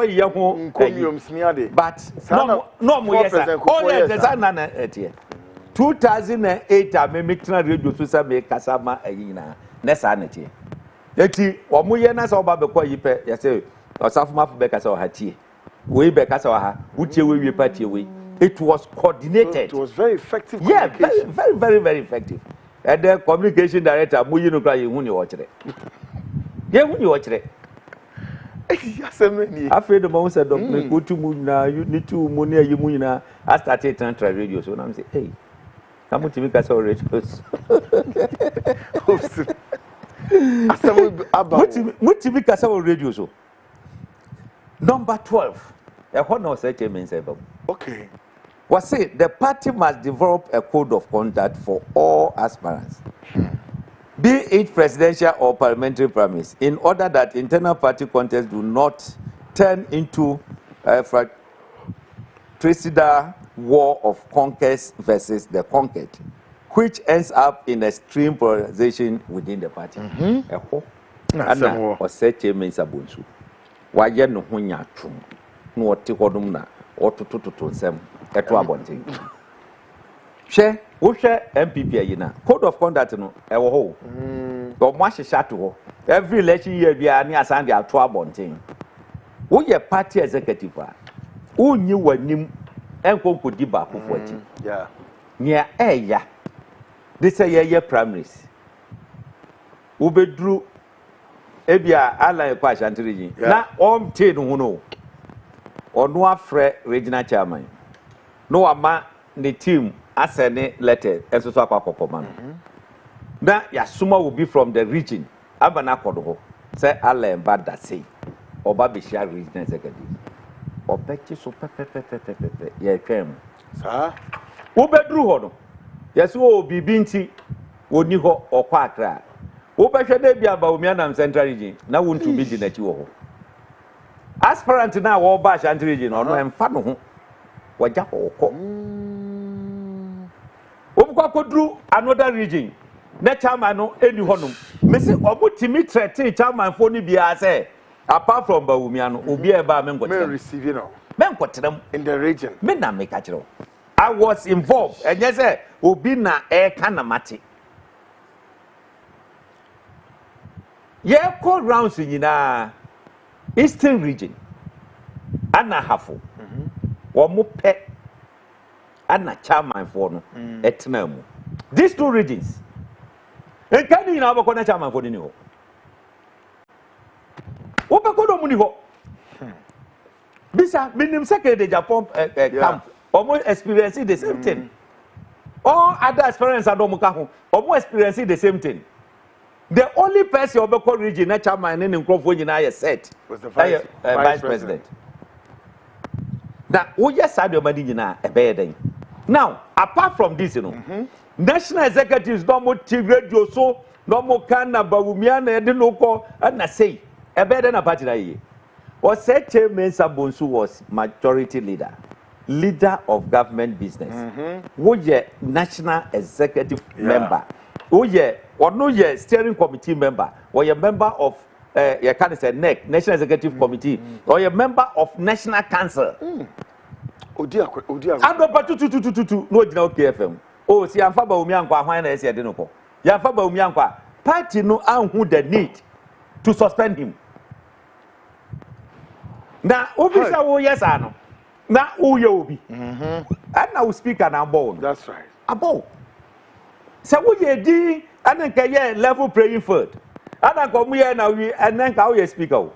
but no more. Yes, oh, yes, the sun at here. 2008, I made radio to make Kasama Aina, Nessanity. Yeti, or Muyana saw Babako, you say, or South Map Becas or Hati. We Becas or her, which you will be party away. It was coordinated. It was very effective. Yeah, very effective. And the communication director, Muyino Cry, when you watch it. Yeah, when you watch it. I feel the most said, go to Muna, you need to Munia, you Muna. I started to try radio, so I'm saying, hey, come to me, Castle radios. What to be Castle radios? Number 12. A honor such a means. Okay. Was it the party must develop a code of conduct for all aspirants, be it presidential or parliamentary primaries, in order that internal party contests do not turn into a fratricidal war of conquest versus the conquered, which ends up in extreme polarization within the party. Or say Chairman Sabunsu. Why you no hunya trum? No tikodumna or to sem at Wabonting. Share, who share NPP yina. Code of conduct no ewo ho. But much shatu. Every election year we are near Sunday at Wabonting. Who your party executive? Who knew what nim and could diba for yeah. Near ya. This a year primaries. Ube drew Ebia Ala Quashantrigi. Na tin who know. Or no afraid regional chairman. No ama the team as any letter and so man. Now Yasuma will be from the region. Abanakodo. Say Allah and bad that say. Or Babishia regional executive. Or Betty so pepe. Yeah, came. Sir? Ube drew hono. Yes, wo be binti. Woni ho or quatra. Ube shade be about Bawumia Central Region. Now won't you be the net you. Aspirant now all bash and region or no and fun. What ya oko? Could do another region. Net chairman no any honum. Messi Obutimi threaten chairman for Nibia say. Apart from Bawumia, no, be a barman receiving men them in the region. Men na make a I was involved, and yes, Obina air canamati. Yeah, call rounds in Eastern region. Anna Hafu. Or Mupe. Anna Chairman for no. Etnamo. These two regions. And can you now go chairman for the new? Opekodo Muniho. Bisa, minim secretary Japan camp. Almost experiencing the same thing. All other experience are no almost experiencing the same thing. The only person of the region that chairman in Crawford set was the vice president. Now, we just had your money a bad. Now, apart from this, you know, national executives no more radio so no more can Bawumia and local and I say a better than a party. Was said Chairman Sabunsu was majority leader of government business. Who ye national executive member. Who ye or no ye steering committee member or ye member of you can say NEC, National Executive Committee, or a member of National Council. Oh dear. I don't but to no KFM. Oh, see, I'm for Bawumia when I say Dinoco. You're for Bawumia. Party no who the need to suspend him. Now, official, yes, I know. Now, who you be? And now speak an above. That's right. Above. So, what you do, and then level playing field. Ada ko mu ye na wi enen ka wo speaker.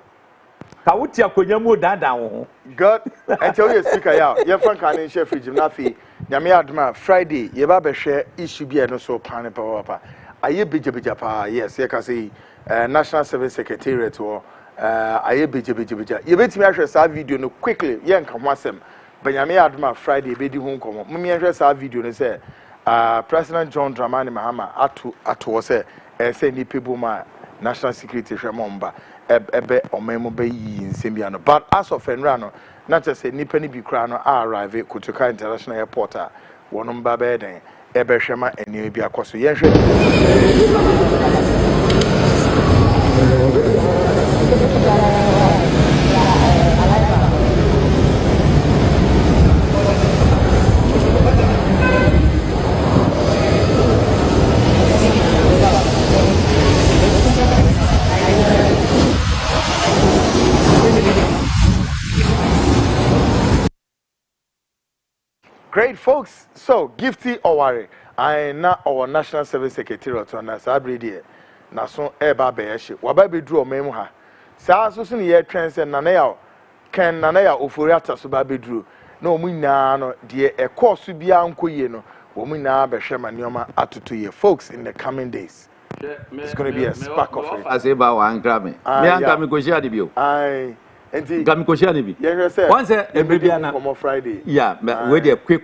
Ka wo ti akonya mu dada wo. God, and tell you speaker ya. Ye fan kan in chef fridge na fi. Nyame adma Friday ye ba be hwe issue bi no so pan pa. Aye beja pa. Yes, ye ka say National Service Secretariat or aye beja. Ye betimi ahwe sa video no quickly ye nka ho asem. Nyame adma Friday be di ho nkomo. Mumi ahwe sa video no say President John Dramani Mahama ato say say ni people ma national security hwemomba ebe omemo be yi nsembia no but as of enra no not just say nipa ni bi kra no arrive Kotoka International Airport a wonom ba be den ebe hwema eni bi akoso ye hwe Great folks, so Gifty Oware, I na our National Service Secretariat on us abridi na so eba be yehye waba be dru omemu ha saa so so ne ye twen se nana ya ken nana ya ofori ataso ba be dru na omu nyina no de e course bia nkoye no omu nyina be hwe ma neoma atoto ye folks in the coming days. It's going to be a spark of it. As eba wa ankra me anka me ko share de bio ai enti nka me ko share de bi ye hwe se once e bebia na Friday yeah we dey quick